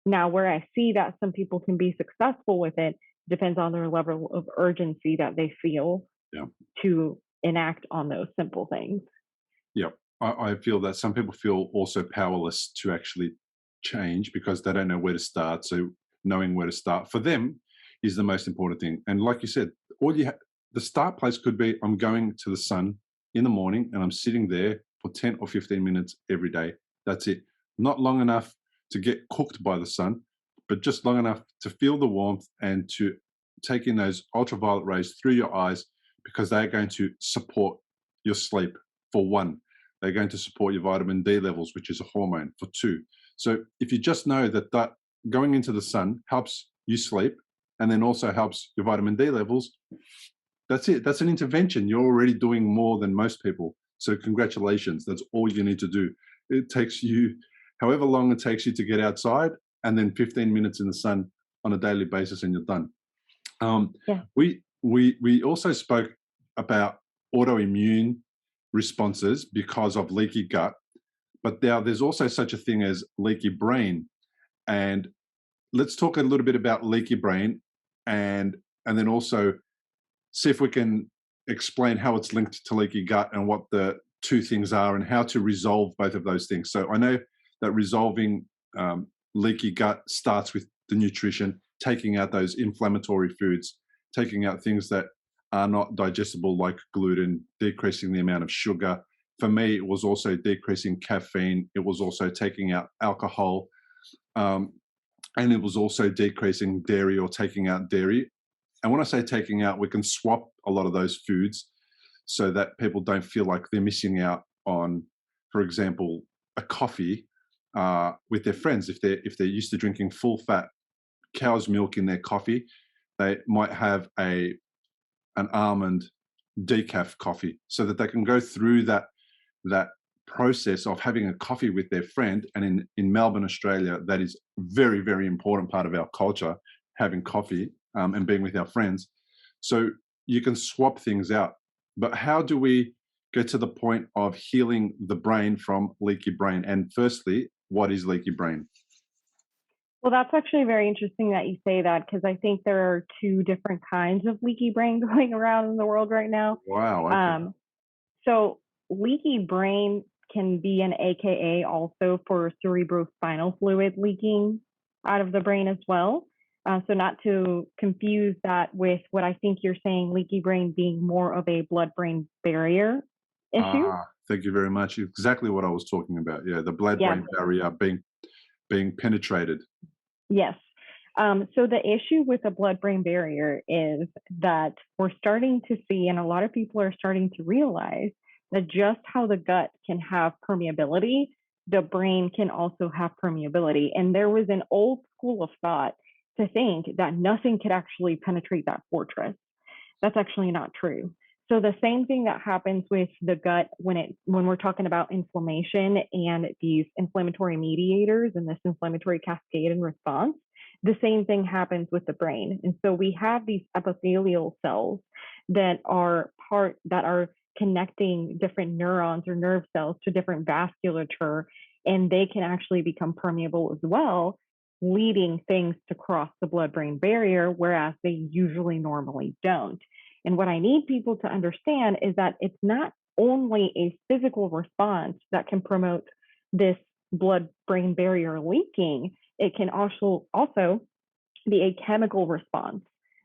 Speaker 2: Now, where I see that some people can be successful with it depends on their level of urgency that they feel
Speaker 1: Yeah.
Speaker 2: to enact on those simple things.
Speaker 1: Yeah. I feel that some people feel also powerless to actually change because they don't know where to start. So knowing where to start for them is the most important thing. And like you said, the start place could be I'm going to the sun in the morning and I'm sitting there for 10 or 15 minutes every day. That's it. Not long enough to get cooked by the sun, but just long enough to feel the warmth and to take in those ultraviolet rays through your eyes, because they're going to support your sleep, for one. They're going to support your vitamin D levels, which is a hormone, for two. So if you just know that going into the sun helps you sleep and then also helps your vitamin D levels, that's it. That's an intervention. You're already doing more than most people. So congratulations. That's all you need to do. It takes you however long it takes you to get outside, and then 15 minutes in the sun on a daily basis, and you're done.
Speaker 2: Yeah.
Speaker 1: We also spoke about autoimmune responses because of leaky gut, but now there's also such a thing as leaky brain. And let's talk a little bit about leaky brain, and then also see if we can explain how it's linked to leaky gut and what the two things are and how to resolve both of those things. So I know that resolving leaky gut starts with the nutrition, taking out those inflammatory foods, taking out things that are not digestible like gluten, decreasing the amount of sugar. For me, it was also decreasing caffeine. It was also taking out alcohol. And it was also decreasing dairy or taking out dairy. And when I say taking out, we can swap a lot of those foods so that people don't feel like they're missing out on, for example, a coffee with their friends. If they're used to drinking full fat cow's milk in their coffee, they might have an almond decaf coffee so that they can go through that process of having a coffee with their friend. And in Melbourne, Australia, that is very, very important part of our culture, having coffee and being with our friends. So you can swap things out. But how do we get to the point of healing the brain from leaky brain? And firstly, what is leaky brain?
Speaker 2: Well, that's actually very interesting that you say that, because I think there are two different kinds of leaky brain going around in the world right now.
Speaker 1: Wow. Okay.
Speaker 2: So leaky brain can be an AKA also for cerebrospinal fluid leaking out of the brain as well. So not to confuse that with what I think you're saying, leaky brain being more of a blood-brain barrier issue.
Speaker 1: Thank you very much. Exactly what I was talking about. Yeah, the blood-brain barrier being penetrated.
Speaker 2: Yes. So the issue with the blood-brain barrier is that we're starting to see, and a lot of people are starting to realize, that just how the gut can have permeability, the brain can also have permeability. And there was an old school of thought to think that nothing could actually penetrate that fortress. That's actually not true. So the same thing that happens with the gut when we're talking about inflammation and these inflammatory mediators and this inflammatory cascade and response, the same thing happens with the brain. And so we have these epithelial cells that are connecting different neurons or nerve cells to different vasculature, and they can actually become permeable as well, leading things to cross the blood-brain barrier, whereas they usually normally don't. And what I need people to understand is that it's not only a physical response that can promote this blood-brain barrier leaking, it can also be a chemical response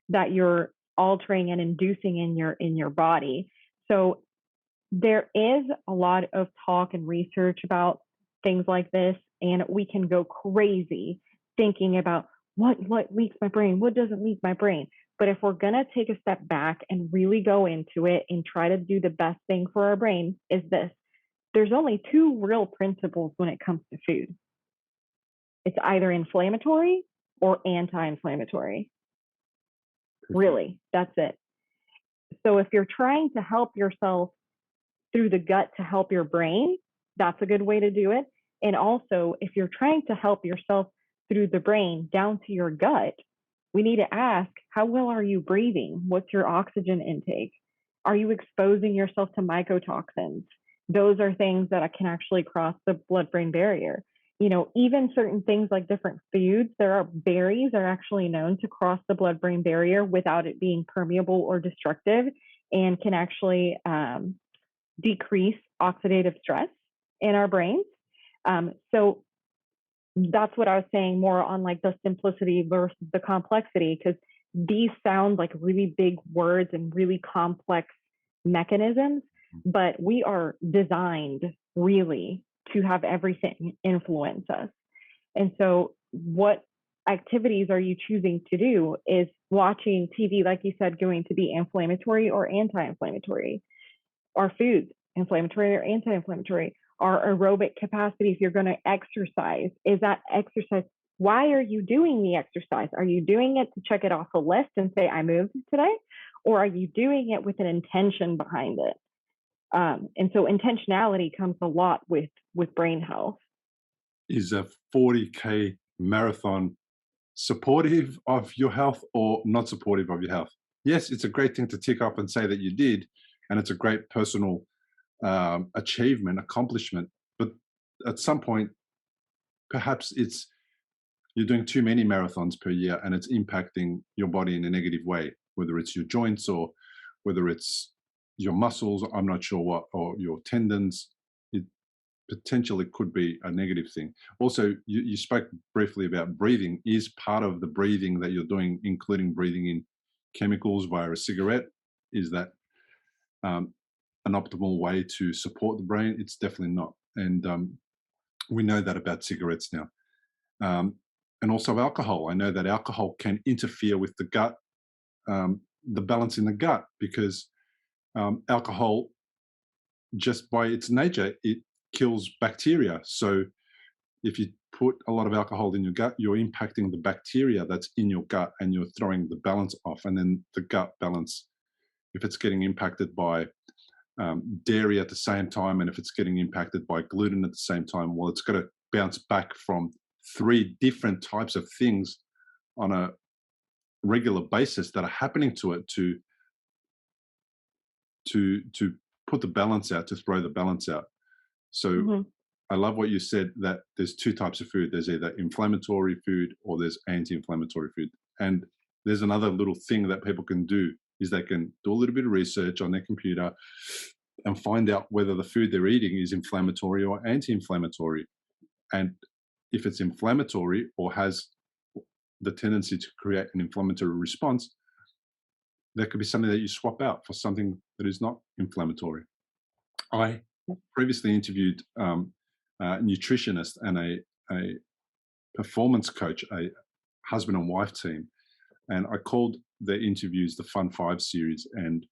Speaker 2: that you're altering and inducing in your body. So there is a lot of talk and research about things like this, and we can go crazy thinking about what leaks my brain, what doesn't leak my brain. But if we're going to take a step back and really go into it and try to do the best thing for our brain, is this: there's only two real principles when it comes to food. It's either inflammatory or anti-inflammatory. Really, that's it. So if you're trying to help yourself through the gut to help your brain, that's a good way to do it. And also, if you're trying to help yourself through the brain down to your gut, we need to ask, how well are you breathing? What's your oxygen intake? Are you exposing yourself to mycotoxins? Those are things that can actually cross the blood-brain barrier. Even certain things like different foods, there are berries are actually known to cross the blood-brain barrier without it being permeable or destructive, and can actually decrease oxidative stress in our brains. So that's what I was saying, more on like the simplicity versus the complexity, because these sound like really big words and really complex mechanisms, but we are designed really to have everything influence us. And so what activities are you choosing to do? Is watching TV, like you said, going to be inflammatory or anti-inflammatory? Are foods inflammatory or anti-inflammatory? Our aerobic capacity, if you're going to exercise, is that exercise? Why are you doing the exercise? Are you doing it to check it off a list and say, I moved today? Or are you doing it with an intention behind it? And so intentionality comes a lot with brain health.
Speaker 1: Is a 40K marathon supportive of your health or not supportive of your health? Yes, it's a great thing to tick off and say that you did, and it's a great personal achievement, accomplishment. But at some point, perhaps you're doing too many marathons per year, and it's impacting your body in a negative way, whether it's your joints or whether it's your muscles, I'm not sure what, or your tendons. It potentially could be a negative thing. Also, you spoke briefly about breathing. Is part of the breathing that you're doing, including breathing in chemicals via a cigarette, is that an optimal way to support the brain? It's definitely not. And we know that about cigarettes now. And also alcohol. I know that alcohol can interfere with the gut, the balance in the gut, because alcohol, just by its nature, it kills bacteria. So if you put a lot of alcohol in your gut, you're impacting the bacteria that's in your gut, and you're throwing the balance off. And then the gut balance, if it's getting impacted by dairy at the same time, and if it's getting impacted by gluten at the same time, well, it's got to bounce back from 3 different types of things on a regular basis that are happening to it to put the balance out, to throw the balance out. So I love what you said, that there's 2 types of food. There's either inflammatory food or there's anti-inflammatory food. And there's another little thing that people can do, is they can do a little bit of research on their computer and find out whether the food they're eating is inflammatory or anti-inflammatory. And if it's inflammatory or has the tendency to create an inflammatory response, there could be something that you swap out for something that is not inflammatory. I previously interviewed a nutritionist and a performance coach, a husband and wife team, and I called the interviews the Fun 5 series. And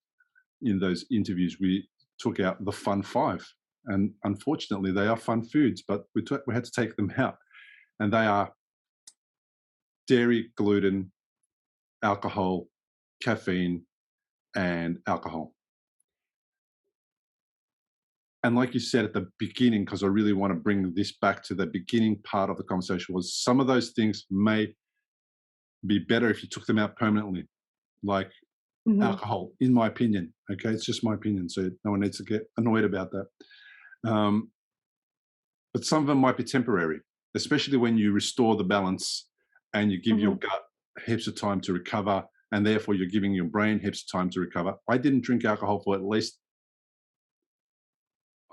Speaker 1: in those interviews, we took out the Fun 5. And unfortunately, they are fun foods, but we had to take them out. And they are dairy, gluten, alcohol, caffeine, and alcohol. And like you said at the beginning, because I really want to bring this back to the beginning part of the conversation, was some of those things may be better if you took them out permanently, like alcohol, in my opinion. Okay, it's just my opinion, so no one needs to get annoyed about that. But some of them might be temporary, especially when you restore the balance and you give your gut heaps of time to recover, and therefore you're giving your brain heaps of time to recover. I didn't drink alcohol for at least,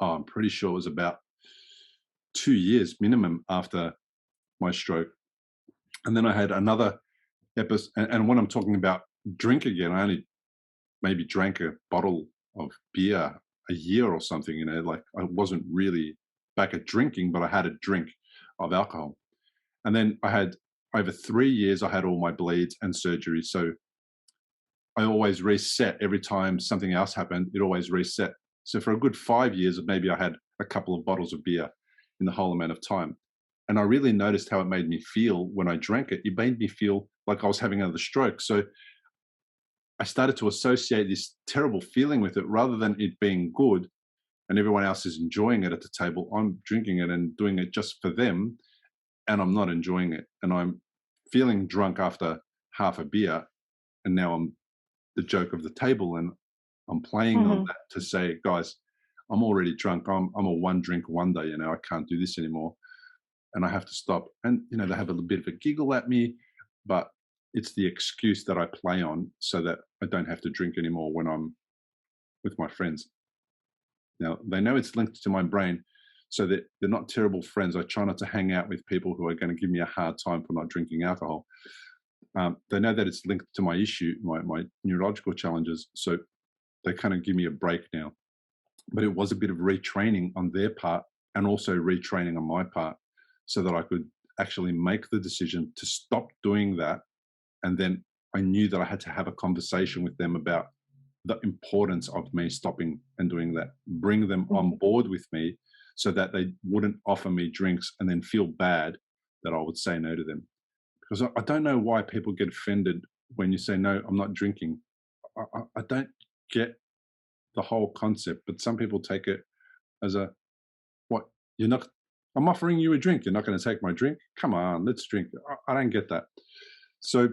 Speaker 1: I'm pretty sure it was about 2 years minimum after my stroke. And then I had another episode, and when I'm talking about drink again, I only maybe drank a bottle of beer a year or something, like I wasn't really back at drinking, but I had a drink of alcohol. And then I had, over 3 years, I had all my bleeds and surgery. So I always reset every time something else happened, it always reset. So for a good 5 years, maybe I had a couple of bottles of beer in the whole amount of time. And I really noticed how it made me feel when I drank it. It made me feel like I was having another stroke. So I started to associate this terrible feeling with it, rather than it being good. and everyone else is enjoying it at the table, I'm drinking it and doing it just for them, and I'm not enjoying it. And I'm feeling drunk after half a beer, and now I'm the joke of the table, and I'm playing on that to say, guys, I'm already drunk. I'm a one drink wonder, I can't do this anymore. And I have to stop. And, they have a little bit of a giggle at me, but it's the excuse that I play on so that I don't have to drink anymore when I'm with my friends. Now, they know it's linked to my brain, so that they're not terrible friends. I try not to hang out with people who are going to give me a hard time for not drinking alcohol. They know that it's linked to my issue, my neurological challenges. So they kind of give me a break now. But it was a bit of retraining on their part and also retraining on my part so that I could actually make the decision to stop doing that. And then I knew that I had to have a conversation with them about the importance of me stopping and doing that, bring them on board with me so that they wouldn't offer me drinks and then feel bad that I would say no to them. Because I don't know why people get offended when you say, no, I'm not drinking. I don't get the whole concept, but some people take it as what, you're not, I'm offering you a drink. You're not going to take my drink? Come on, let's drink. I don't get that. So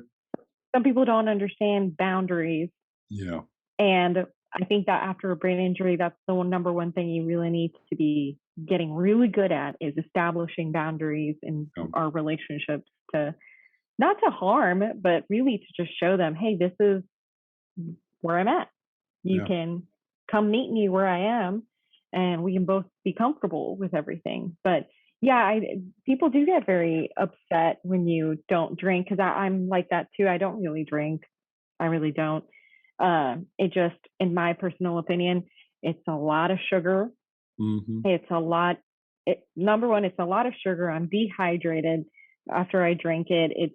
Speaker 2: some people don't understand boundaries.
Speaker 1: Yeah.
Speaker 2: And I think that after a brain injury, that's the number one thing you really need to be getting really good at is establishing boundaries in our relationships, to not to harm, but really to just show them, hey, this is where I'm at. You can come meet me where I am, and we can both be comfortable with everything. But yeah, people do get very upset when you don't drink, because I'm like that too. I don't really drink. I really don't. It just, in my personal opinion, it's a lot of sugar. It's a lot. Number one, it's a lot of sugar. I'm dehydrated after I drink it. It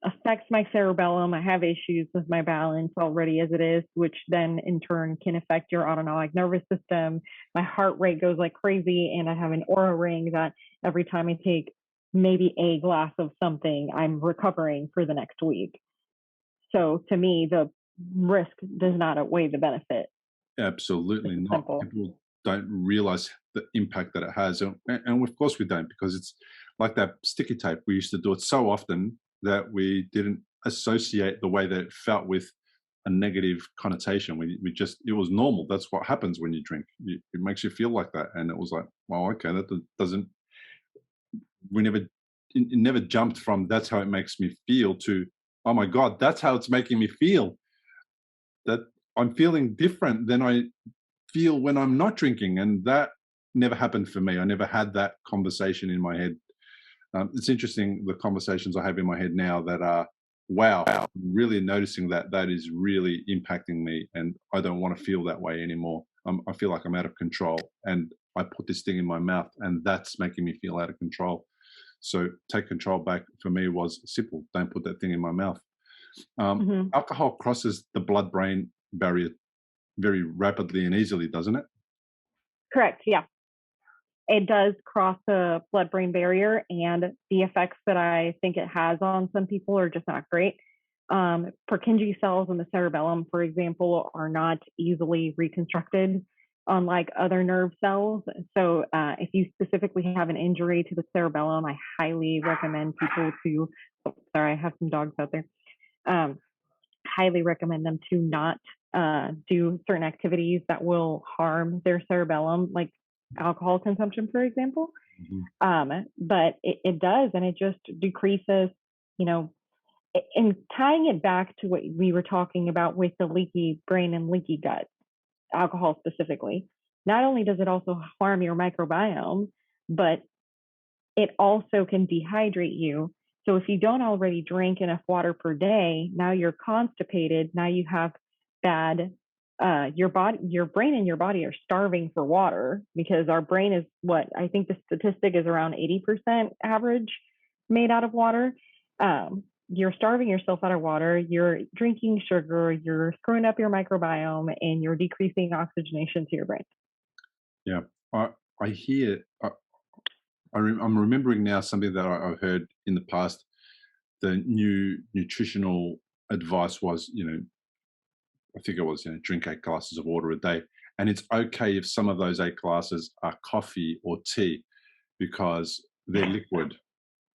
Speaker 2: affects my cerebellum. I have issues with my balance already as it is, which then in turn can affect your autonomic nervous system. My heart rate goes like crazy, and I have an aura ring that every time I take maybe a glass of something, I'm recovering for the next week. So to me, the risk does not outweigh the benefit.
Speaker 1: Absolutely not. People don't realize the impact that it has. And of course we don't, because it's like that sticky tape. We used to do it so often that we didn't associate the way that it felt with a negative connotation. We just, it was normal. That's what happens when you drink. It makes you feel like that. And it was like, well, okay, that doesn't, it never jumped from that's how it makes me feel to, oh my God, that's how it's making me feel. That I'm feeling different than I feel when I'm not drinking. And that never happened for me. I never had that conversation in my head. It's interesting, the conversations I have in my head now that are, wow, I'm really noticing that is really impacting me, and I don't want to feel that way anymore. I feel like I'm out of control, and I put this thing in my mouth, and that's making me feel out of control. So take control back for me was simple. Don't put that thing in my mouth. Alcohol crosses the blood-brain barrier very rapidly and easily, doesn't it?
Speaker 2: Correct, yeah. It does cross the blood-brain barrier, and the effects that I think it has on some people are just not great. Purkinje cells in the cerebellum, for example, are not easily reconstructed, unlike other nerve cells. So if you specifically have an injury to the cerebellum, I highly recommend people to, sorry, I have some dogs out there. Highly recommend them to not do certain activities that will harm their cerebellum, like alcohol consumption, for example. But it does, and it just decreases, and tying it back to what we were talking about with the leaky brain and leaky gut, alcohol specifically, not only does it also harm your microbiome, but it also can dehydrate you. So if you don't already drink enough water per day, now you're constipated, now you have bad, your brain and your body are starving for water, because our brain is what, I think the statistic is around 80% average made out of water. You're starving yourself out of water, you're drinking sugar, you're screwing up your microbiome, and you're decreasing oxygenation to your brain.
Speaker 1: Yeah, I hear, I'm remembering now something that I've heard in the past. The new nutritional advice was, I think it was, drink 8 glasses of water a day. and it's okay if some of those 8 glasses are coffee or tea because they're liquid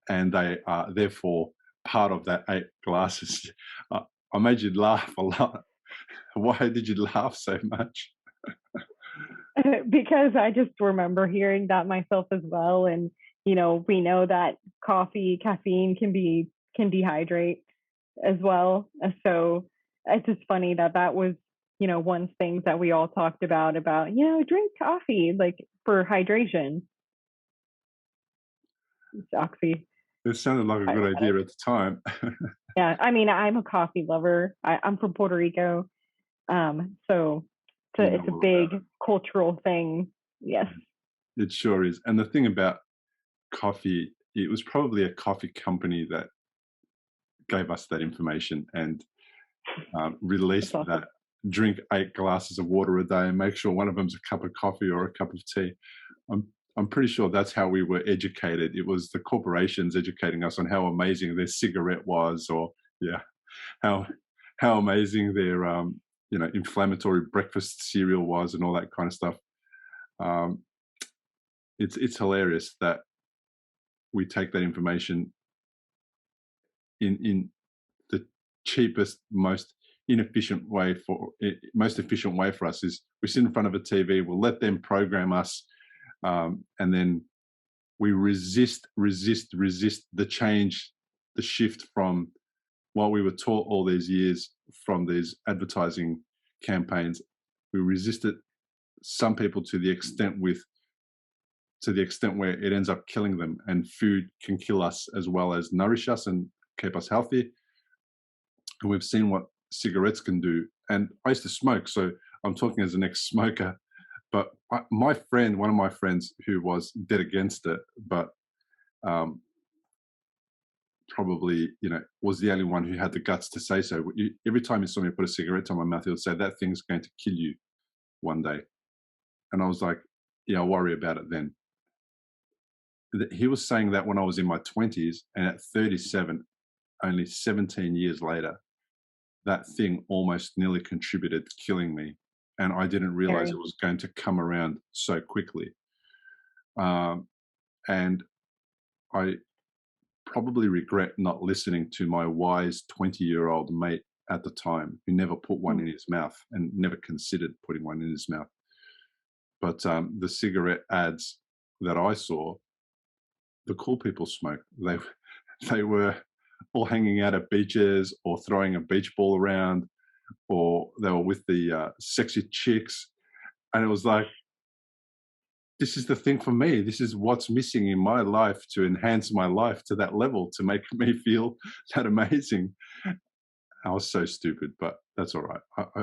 Speaker 1: and they are therefore part of that 8 glasses. I made you laugh a lot. Why did you laugh so much?
Speaker 2: Because I just remember hearing that myself as well. And, we know that caffeine can dehydrate as well. So it's just funny that was, one thing that we all talked about, drink coffee, like for hydration. It's oxy.
Speaker 1: It sounded like a good idea at the time.
Speaker 2: Yeah. I mean, I'm a coffee lover. I'm from Puerto Rico. So it's a big cultural thing. Yes.
Speaker 1: It sure is. And the thing about coffee, it was probably a coffee company that gave us that information and released
Speaker 2: That's awesome.
Speaker 1: that drink 8 glasses of water a day and make sure one of them's a cup of coffee or a cup of tea. I'm pretty sure that's how we were educated. It was the corporations educating us on how amazing their cigarette was, or how amazing their inflammatory breakfast cereal was, and all that kind of stuff. It's hilarious that we take that information in the cheapest, most efficient way for us is we sit in front of a TV, we'll let them program us, and then we resist the change, the shift from what we were taught all these years from these advertising campaigns. We resist it, some people to the extent where it ends up killing them, and food can kill us as well as nourish us and keep us healthy. And we've seen what cigarettes can do. And I used to smoke, so I'm talking as an ex-smoker. But one of my friends who was dead against it, but probably, was the only one who had the guts to say so. Every time he saw me put a cigarette on my mouth, he would say, "That thing's going to kill you one day." And I was like, "Yeah, I'll worry about it then." He was saying that when I was in my 20s, and at 37, only 17 years later, that thing almost nearly contributed to killing me. And I didn't realize it was going to come around so quickly. And I probably regret not listening to my wise 20-year-old mate at the time, who never put one in his mouth and never considered putting one in his mouth. But the cigarette ads that I saw, the cool people smoked. They were all hanging out at beaches or throwing a beach ball around, or they were with the sexy chicks. And it was like, this is the thing for me. This is what's missing in my life to enhance my life to that level, to make me feel that amazing. I was so stupid, but that's all right.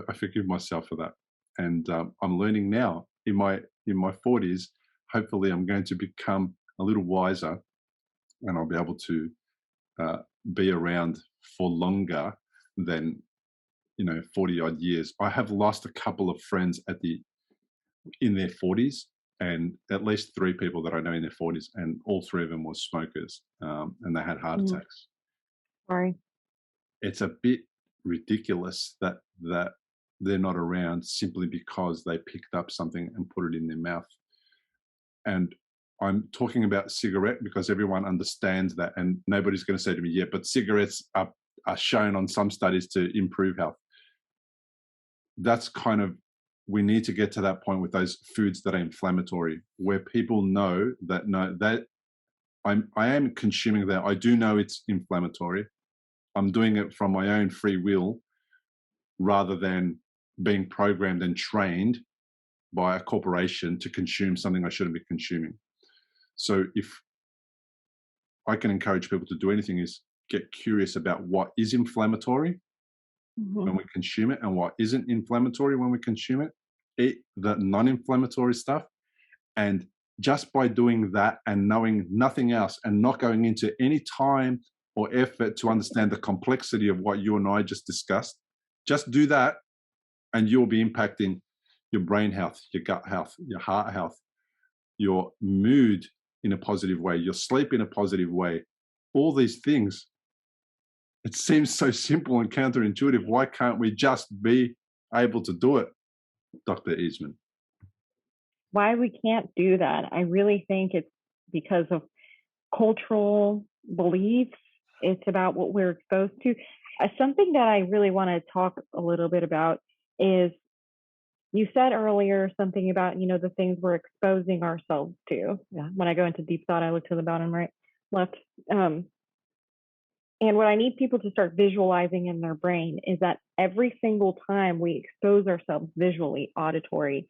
Speaker 1: I forgive myself for that. And I'm learning now in my 40s. Hopefully, I'm going to become a little wiser, and I'll be able to be around for longer than 40 odd years. I have lost a couple of friends in their 40s, and at least 3 people that I know in their 40s, and all 3 of them were smokers, and they had heart attacks.
Speaker 2: Sorry.
Speaker 1: It's a bit ridiculous that they're not around simply because they picked up something and put it in their mouth. And I'm talking about cigarette because everyone understands that, and nobody's going to say to me, "Yeah, but cigarettes are shown on some studies to improve health." That's kind of, we need to get to that point with those foods that are inflammatory, where people know that I am consuming that. I do know it's inflammatory. I'm doing it from my own free will, rather than being programmed and trained by a corporation to consume something I shouldn't be consuming. So if I can encourage people to do anything, is get curious about what is inflammatory when we consume it and what isn't inflammatory when we consume it. Eat the non-inflammatory stuff. And just by doing that and knowing nothing else and not going into any time or effort to understand the complexity of what you and I just discussed, just do that and you'll be impacting your brain health, your gut health, your heart health, your mood in a positive way, your sleep in a positive way. All these things, it seems so simple and counterintuitive. Why can't we just be able to do it, Dr. Eisenmann?
Speaker 2: why we can't do that. I really think it's because of cultural beliefs. It's about what we're exposed to. Something that I really want to talk a little bit about is you said earlier something about, the things we're exposing ourselves to. Yeah. When I go into deep thought, I look to the bottom right, left. And what I need people to start visualizing in their brain is that every single time we expose ourselves visually, auditory,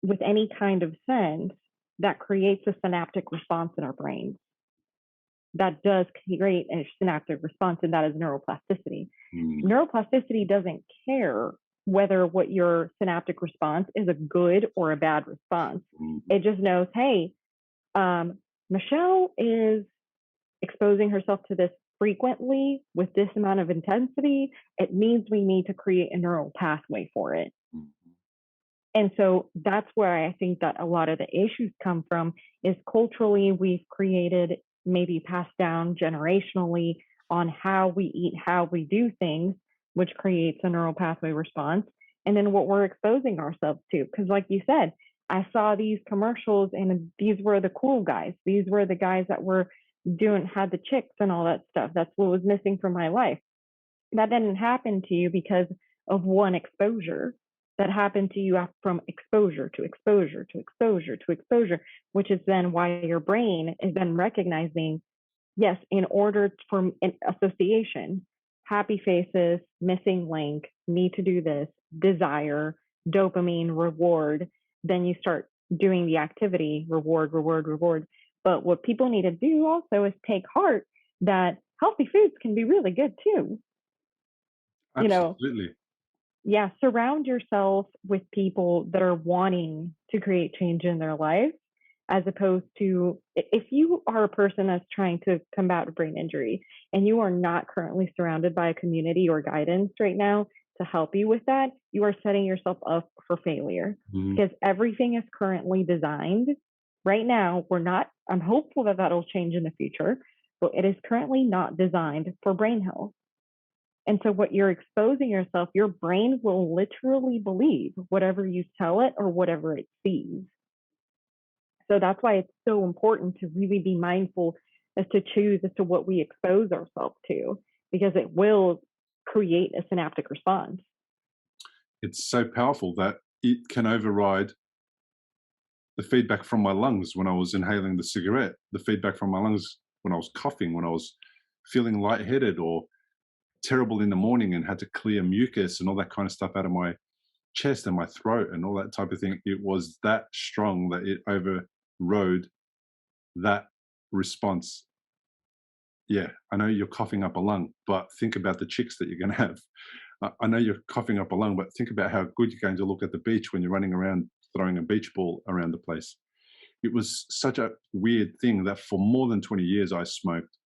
Speaker 2: with any kind of sense, that creates a synaptic response in our brains. That does create a synaptic response, and that is neuroplasticity. Neuroplasticity doesn't care whether what your synaptic response is a good or a bad response. It just knows, hey, Michelle is exposing herself to this frequently with this amount of intensity. It means we need to create a neural pathway for it. And so that's where I think that a lot of the issues come from is culturally we've created, maybe passed down generationally on how we eat, how we do things, which creates a neural pathway response. And then what we're exposing ourselves to. Because like you said, I saw these commercials and these were the cool guys. These were the guys that were had the chicks and all that stuff. That's what was missing from my life. That didn't happen to you because of one exposure. That happened to you from exposure to exposure to exposure to exposure, which is then why your brain is then recognizing, yes, in order for association, happy faces, missing link, need to do this, desire, dopamine, reward, then you start doing the activity, reward, reward, reward. But what people need to do also is take heart that healthy foods can be really good too.
Speaker 1: Absolutely.
Speaker 2: Yeah, surround yourself with people that are wanting to create change in their life, as opposed to if you are a person that's trying to combat brain injury and you are not currently surrounded by a community or guidance right now to help you with that, you are setting yourself up for failure because everything is currently designed. Right now, I'm hopeful that that'll change in the future, but it is currently not designed for brain health. And so what you're exposing yourself, your brain will literally believe whatever you tell it or whatever it sees. So that's why it's so important to really be mindful as to choose as to what we expose ourselves to, because it will create a synaptic response.
Speaker 1: It's so powerful that it can override the feedback from my lungs when I was inhaling the cigarette, the feedback from my lungs when I was coughing, when I was feeling lightheaded or terrible in the morning and had to clear mucus and all that kind of stuff out of my chest and my throat and all that type of thing. It was that strong that it overrode that response. Yeah, I know you're coughing up a lung, but think about the chicks that you're going to have. I know you're coughing up a lung, but think about how good you're going to look at the beach when you're running around throwing a beach ball around the place. It was such a weird thing that for more than 20 years I smoked.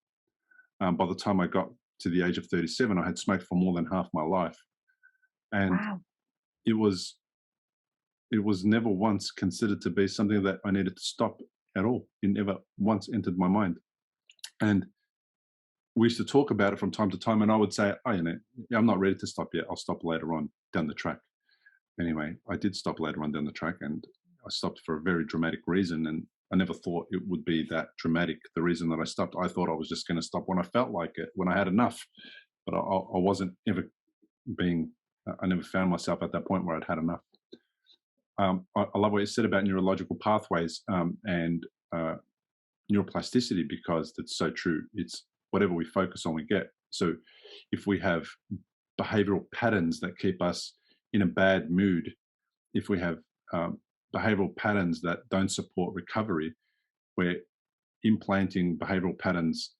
Speaker 1: By the time I got to the age of 37, I had smoked for more than half my life. And
Speaker 2: Wow.
Speaker 1: it was never once considered to be something that I needed to stop at all. It never once entered my mind. And we used to talk about it from time to time, and I would say, oh, I'm not ready to stop yet. I'll stop later on down the track. Anyway, I did stop later on down the track, and I stopped for a very dramatic reason. And I never thought it would be that dramatic. The reason that I stopped, I thought I was just going to stop when I felt like it, when I had enough. But I wasn't ever I never found myself at that point where I'd had enough. I love what you said about neurological pathways and neuroplasticity, because that's so true. It's whatever we focus on, we get. So if we have behavioral patterns that keep us in a bad mood, if we have behavioral patterns that don't support recovery, we're implanting behavioral patterns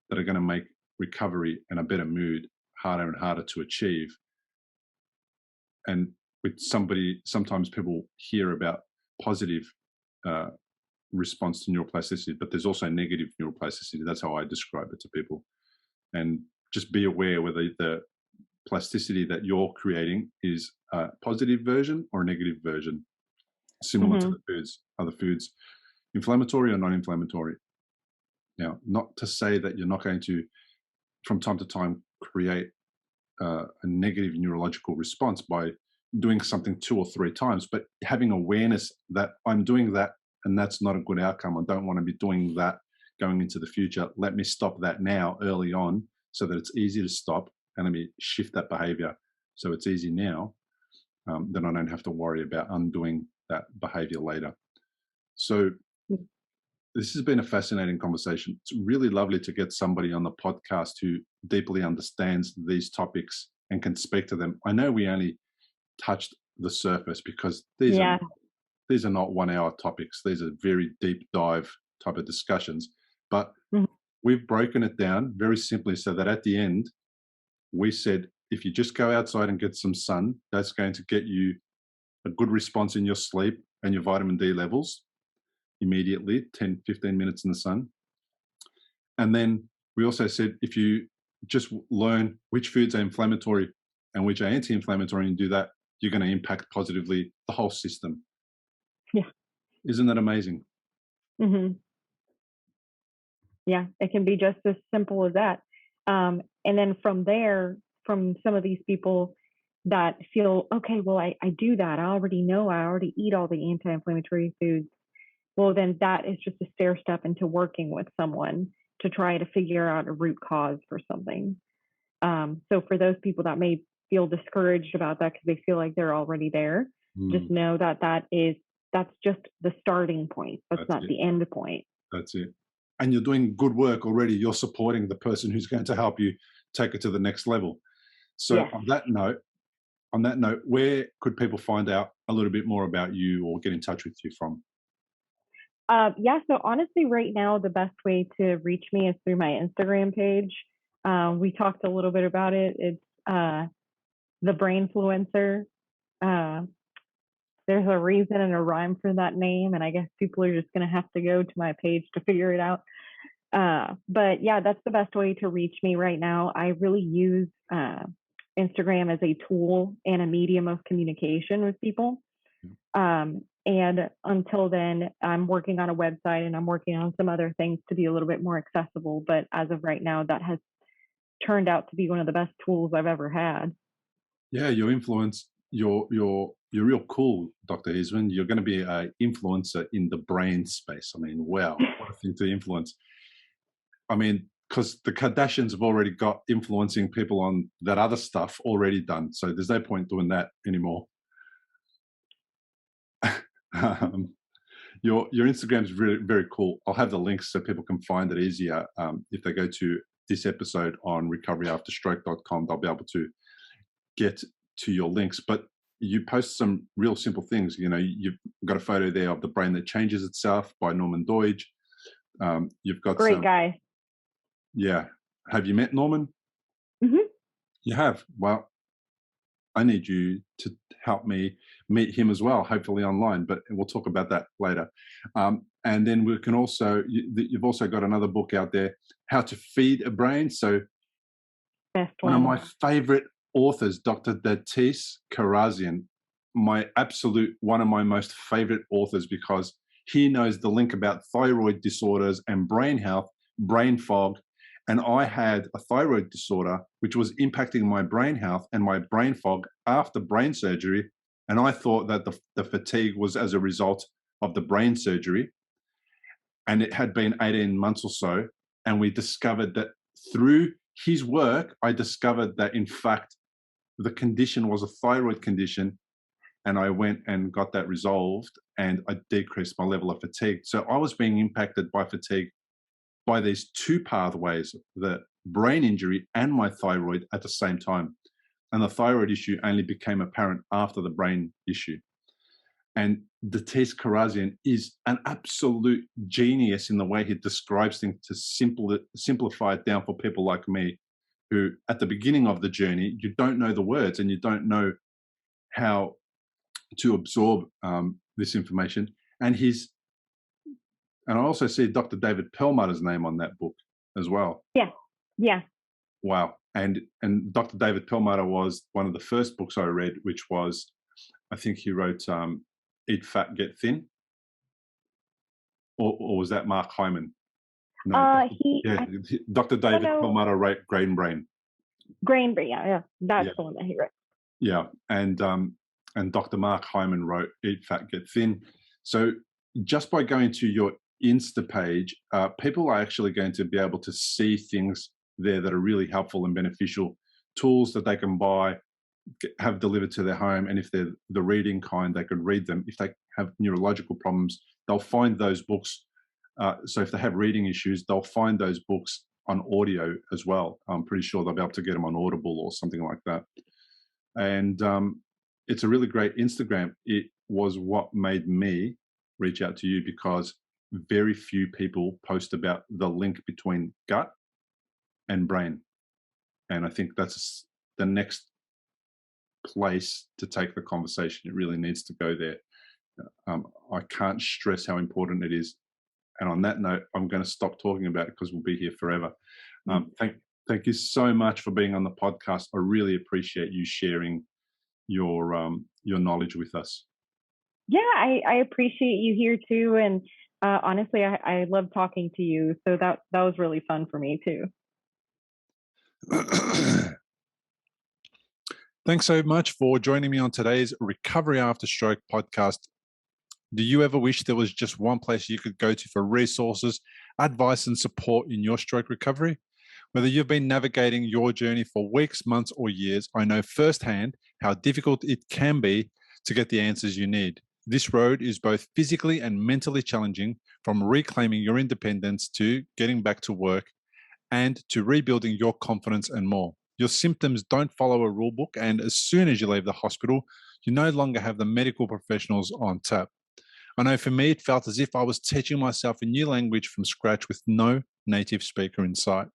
Speaker 1: that are going to make recovery and a better mood harder and harder to achieve. And with sometimes people hear about positive response to neuroplasticity, but there's also negative neuroplasticity. That's how I describe it to people. And just be aware whether the plasticity that you're creating is a positive version or a negative version, similar to the foods. Are the foods inflammatory or non-inflammatory? Now, not to say that you're not going to, from time to time, create a negative neurological response by doing something 2 or 3 times, but having awareness that I'm doing that and that's not a good outcome. I don't want to be doing that going into the future. Let me stop that now early on so that it's easy to stop, and let me shift that behavior so it's easy now. Then I don't have to worry about undoing that behavior later. So this has been a fascinating conversation. It's really lovely to get somebody on the podcast who deeply understands these topics and can speak to them. I know we only touched the surface because these are not 1 hour topics. These are very deep dive type of discussions, but we've broken it down very simply so that at the end, we said, if you just go outside and get some sun, that's going to get you a good response in your sleep and your vitamin D levels immediately, 10, 15 minutes in the sun. And then we also said, if you just learn which foods are inflammatory and which are anti-inflammatory and do that, you're going to impact positively the whole system.
Speaker 2: Yeah.
Speaker 1: Isn't that amazing?
Speaker 2: Mm-hmm. Yeah, it can be just as simple as that. And then from there, from some of these people that feel, okay, well, I do that. I already know. I already eat all the anti-inflammatory foods. Well, then that is just a stair step into working with someone to try to figure out a root cause for something. So for those people that may feel discouraged about that because they feel like they're already there, just know that that's just the starting point. That's not the end point.
Speaker 1: That's it. And you're doing good work already. You're supporting the person who's going to help you take it to the next level. So on that note, where could people find out a little bit more about you or get in touch with you from?
Speaker 2: So honestly, right now, the best way to reach me is through my Instagram page. We talked a little bit about it. It's the Brainfluencer. There's a reason and a rhyme for that name, and I guess people are just going to have to go to my page to figure it out. But yeah, that's the best way to reach me right now. I really use Instagram as a tool and a medium of communication with people. And until then, I'm working on a website and I'm working on some other things to be a little bit more accessible. But as of right now, that has turned out to be one of the best tools I've ever had.
Speaker 1: Yeah, your influence, you're real cool, Dr. Eisenmann. You're going to be an influencer in the brain space. I mean, wow, what a thing to influence. I mean, because the Kardashians have already got influencing people on that other stuff already done. So there's no point doing that anymore. Your Instagram is really very cool. I'll have the links so people can find it easier. If they go to this episode on recoveryafterstroke.com, they'll be able to get to your links. But you post some real simple things. You know, you've got a photo there of The Brain That Changes Itself by Norman Doidge. You've got
Speaker 2: great guy.
Speaker 1: Yeah. Have you met Norman?
Speaker 2: Mm-hmm.
Speaker 1: You have. Well, I need you to help me meet him as well, hopefully online, but we'll talk about that later. And then we can also, you've also got another book out there, How to Feed a Brain. So one of my favorite authors, Dr. Datis Karazian, one of my most favorite authors, because he knows the link about thyroid disorders and brain health, brain fog. And I had a thyroid disorder, which was impacting my brain health and my brain fog after brain surgery. And I thought that the fatigue was as a result of the brain surgery. And it had been 18 months or so. And we discovered that through his work, I discovered that, in fact, the condition was a thyroid condition. And I went and got that resolved, and I decreased my level of fatigue. So I was being impacted by fatigue by these two pathways, the brain injury and my thyroid at the same time. And the thyroid issue only became apparent after the brain issue. And Datis Karazian is an absolute genius in the way he describes things to simplify it down for people like me, who at the beginning of the journey, you don't know the words and you don't know how to absorb this information. And I also see Dr. David Perlmutter's name on that book as well.
Speaker 2: Yeah.
Speaker 1: Wow. And Dr. David Perlmutter was one of the first books I read, which was, I think he wrote Eat Fat, Get Thin. Or was that Mark Hyman? No, Dr. David Perlmutter wrote Grain Brain.
Speaker 2: Grain Brain, yeah. That's the one that he wrote.
Speaker 1: Yeah. And and Dr. Mark Hyman wrote Eat Fat, Get Thin. So just by going to your Insta page, people are actually going to be able to see things there that are really helpful and beneficial, tools that they can buy, have delivered to their home, and if they're the reading kind, they can read them. If they have neurological problems, they'll find those books. So if they have reading issues, they'll find those books on audio as well. I'm pretty sure they'll be able to get them on Audible or something like that. And it's a really great Instagram. It was what made me reach out to you, because very few people post about the link between gut and brain. And I think that's the next place to take the conversation. It really needs to go there. I can't stress how important it is. And on that note, I'm going to stop talking about it because we'll be here forever. Thank you so much for being on the podcast. I really appreciate you sharing your knowledge with us.
Speaker 2: Yeah, I appreciate you here too. And honestly, I love talking to you. So that was really fun for me too.
Speaker 4: Thanks so much for joining me on today's Recovery After Stroke podcast. Do you ever wish there was just one place you could go to for resources, advice, and support in your stroke recovery? Whether you've been navigating your journey for weeks, months, or years, I know firsthand how difficult it can be to get the answers you need. This road is both physically and mentally challenging, from reclaiming your independence to getting back to work and to rebuilding your confidence and more. Your symptoms don't follow a rule book, and as soon as you leave the hospital, you no longer have the medical professionals on tap. I know for me, it felt as if I was teaching myself a new language from scratch with no native speaker in sight.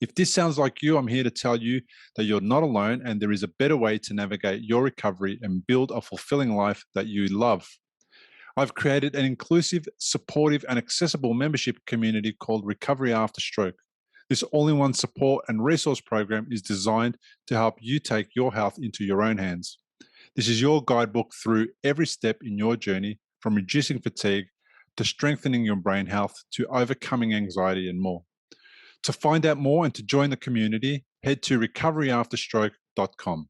Speaker 4: If this sounds like you, I'm here to tell you that you're not alone, and there is a better way to navigate your recovery and build a fulfilling life that you love. I've created an inclusive, supportive, and accessible membership community called Recovery After Stroke. This all-in-one support and resource program is designed to help you take your health into your own hands. This is your guidebook through every step in your journey, from reducing fatigue to strengthening your brain health to overcoming anxiety and more. To find out more and to join the community, head to recoveryafterstroke.com.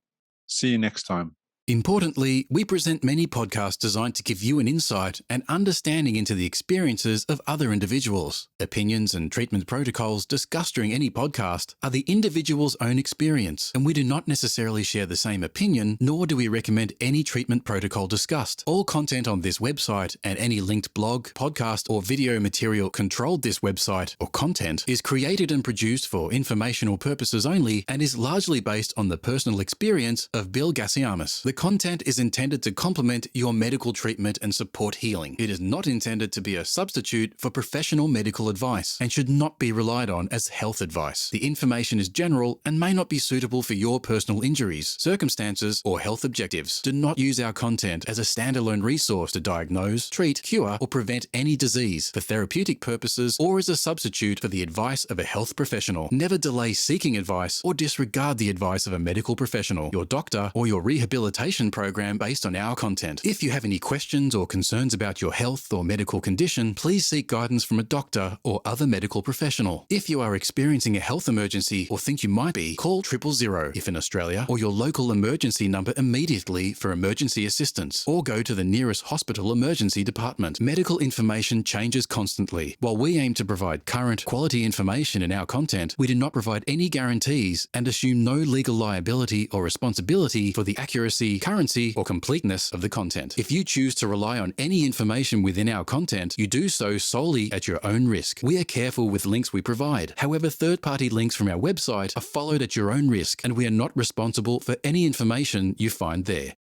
Speaker 4: See you next time.
Speaker 3: Importantly, we present many podcasts designed to give you an insight and understanding into the experiences of other individuals. Opinions and treatment protocols discussed during any podcast are the individual's own experience, and we do not necessarily share the same opinion, nor do we recommend any treatment protocol discussed. All content on this website and any linked blog, podcast, or video material controlled this website or content is created and produced for informational purposes only and is largely based on the personal experience of Bill Gassiamis. The content is intended to complement your medical treatment and support healing. It is not intended to be a substitute for professional medical advice and should not be relied on as health advice. The information is general and may not be suitable for your personal injuries, circumstances, or health objectives. Do not use our content as a standalone resource to diagnose, treat, cure, or prevent any disease for therapeutic purposes or as a substitute for the advice of a health professional. Never delay seeking advice or disregard the advice of a medical professional, your doctor, or your rehabilitation program based on our content. If you have any questions or concerns about your health or medical condition, please seek guidance from a doctor or other medical professional. If you are experiencing a health emergency or think you might be, call 000 if in Australia, or your local emergency number immediately for emergency assistance, or go to the nearest hospital emergency department. Medical information changes constantly. While we aim to provide current, quality information in our content, we do not provide any guarantees and assume no legal liability or responsibility for the accuracy, currency, or completeness of the content. If you choose to rely on any information within our content, you do so solely at your own risk. We are careful with links we provide. However, third-party links from our website are followed at your own risk, and we are not responsible for any information you find there.